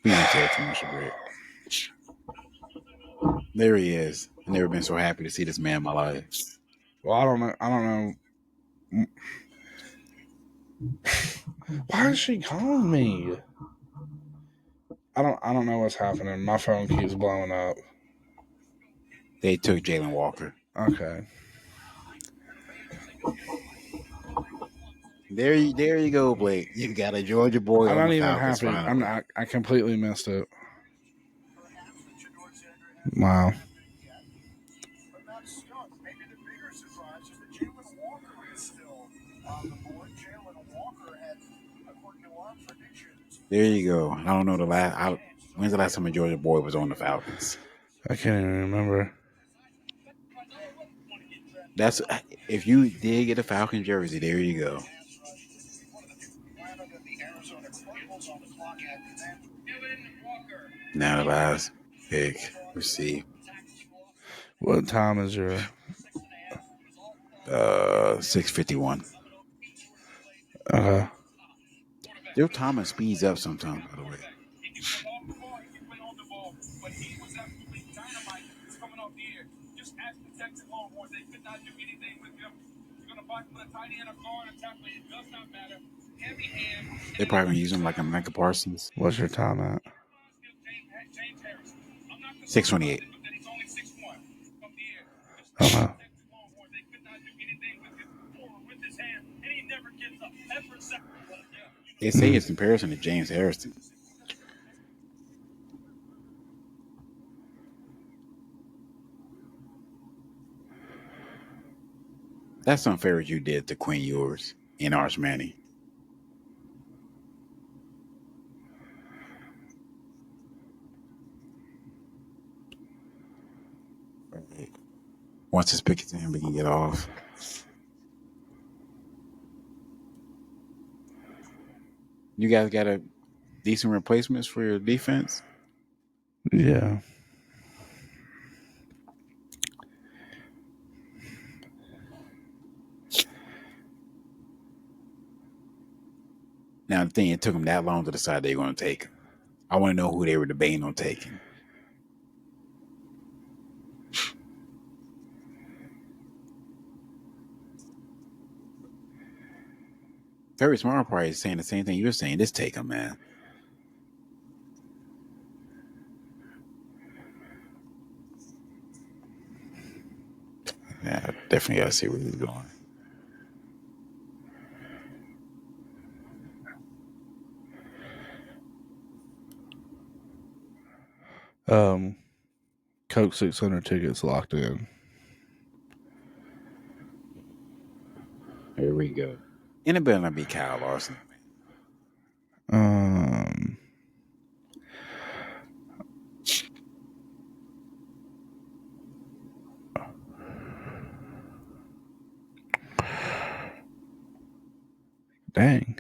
We need to take a commercial break. There he is. I've never been so happy to see this man in my life. Well, I don't know. Why is she calling me? I don't know what's happening. My phone keeps blowing up. They took Jalen Walker. Okay. There you go, Blake. You got a Georgia boy I'm on not the even Falcons happy. finally. I completely missed it. Wow. There you go. I don't know when's the last time a Georgia boy was on the Falcons? I can't even remember. That's if you did get a Falcon jersey, there you go. Now the last pick. Let's see. What time is your 6:51. Their timing speeds up sometimes, by the way. They're probably gonna use him like a Micah Parsons. What's your time at? 6:28. Uh-huh. They say it's comparison to James Harrison. That's unfair what you did to Quinn Ewers and Arch Manning. Once his pick is in, we can get off. You guys got a decent replacements for your defense? Yeah. Now, the thing, it took them that long to decide they were going to take him. I want to know who they were debating on taking. Very Smart probably is saying the same thing you're saying. Just take him, man. Yeah, definitely got to see where he's going. Coke 600 tickets locked in. Here we go. And it better not be Kyle Larson. Dang.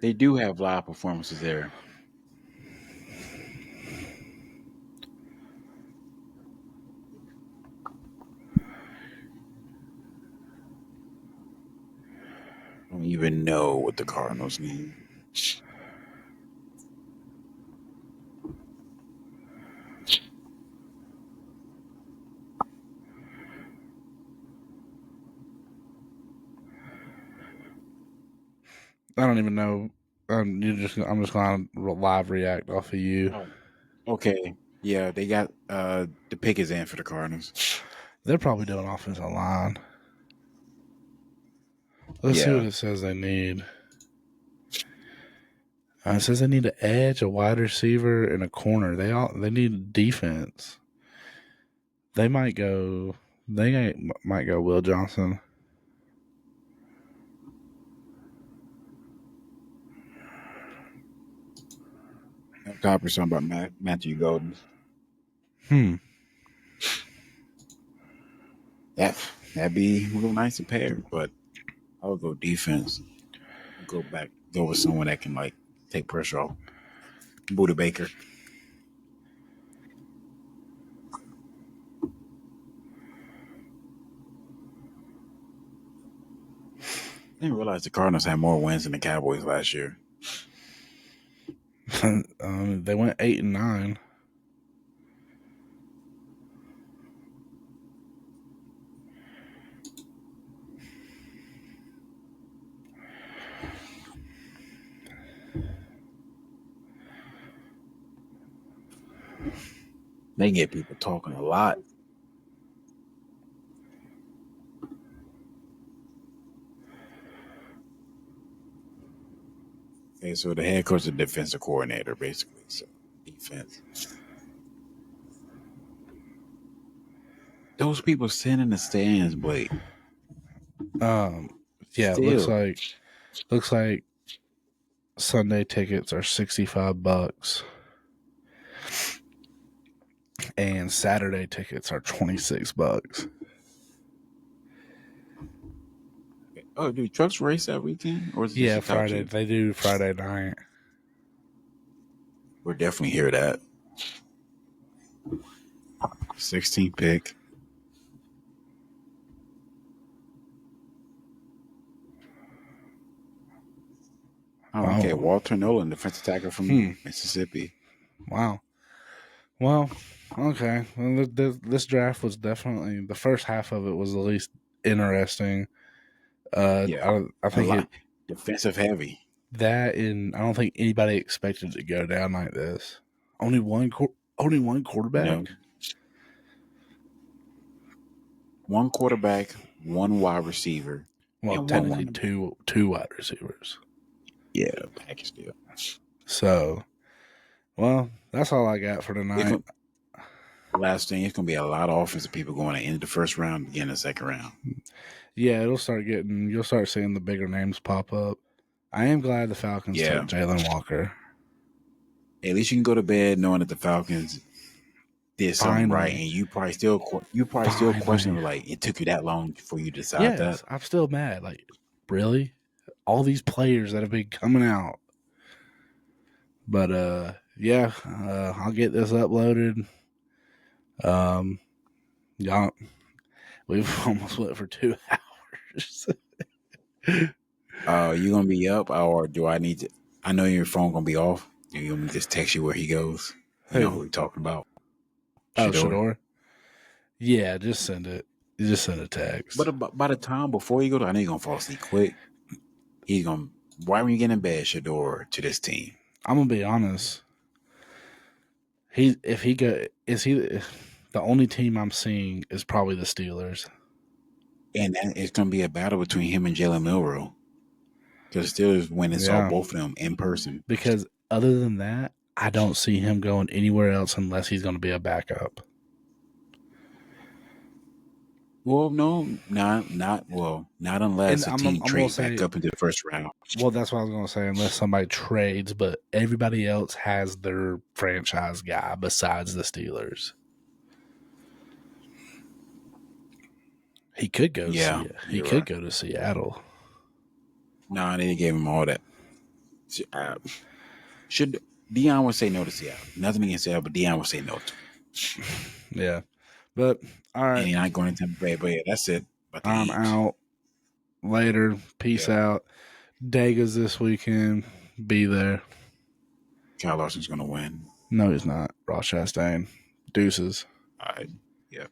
They do have live performances there. I don't even know what the Cardinals need. I don't even know. I'm just gonna live react off of you. Oh. Okay. Yeah, they got the pick is in for the Cardinals. They're probably doing offensive line. Let's see what it says they need. It says they need an edge, a wide receiver, and a corner. They need defense. They might go Will Johnson. Top or something about Matthew Golden. That'd be real nice to pair, but I would go defense. Go with someone that can like take pressure off. Budda Baker. didn't realize the Cardinals had more wins than the Cowboys last year. They went 8-9. They get people talking a lot. Okay, so the head coach is the defensive coordinator, basically. So defense. Those people sitting in the stands, Blake. Yeah, it looks like Sunday tickets are $65, and Saturday tickets are $26. Oh, do trucks race that weekend? Or is it just Friday. They do Friday night. We'll definitely hear that. 16th pick. Oh, okay. Walter Nolan, defensive tackle from Mississippi. Wow. Well, okay. Well, this draft was definitely, the first half of it was the least interesting. I think defensive heavy. That, and I don't think anybody expected it to go down like this. Only one quarterback. No. One quarterback, one wide receiver. Well, technically two wide receivers. Yeah, package deal. So, well, that's all I got for tonight. Last thing, it's going to be a lot of offensive people going to end the first round, begin the second round. Yeah, you'll start seeing the bigger names pop up. I am glad the Falcons took Jalen Walker. At least you can go to bed knowing that the Falcons did something right, and you probably still question like it took you that long for you to decide that. I'm still mad. Like, really? All these players that have been coming out. But I'll get this uploaded. Y'all, we've almost went for 2 hours. You gonna be up, or do I need to? I know your phone gonna be off. You want me to just text you where he goes? You know who we're talking about? Shedeur? Yeah, just send it. Just send a text. But by the time before you go, I know you're gonna fall asleep quick. He's gonna. Why were you getting in bed, Shedeur, to this team? I'm gonna be honest. The only team I'm seeing is probably the Steelers, and it's gonna be a battle between him and Jalen Milroe. Because the Steelers went and saw both of them in person. Because other than that, I don't see him going anywhere else unless he's going to be a backup. Well, no, not unless the team trades back up into the first round. Well, that's what I was going to say, unless somebody trades, but everybody else has their franchise guy besides the Steelers. He could go. He could go to Seattle. No, they gave him all that. Should Deion would say no to Seattle? Nothing against Seattle, but Deion would say no to. Yeah, but all right. And he's not going into Tampa Bay, but yeah, that's it. I'm out. Later. Peace out. Degas this weekend. Be there. Kyle Larson's going to win. No, he's not. Ross Chastain. Deuces. All right. Yeah.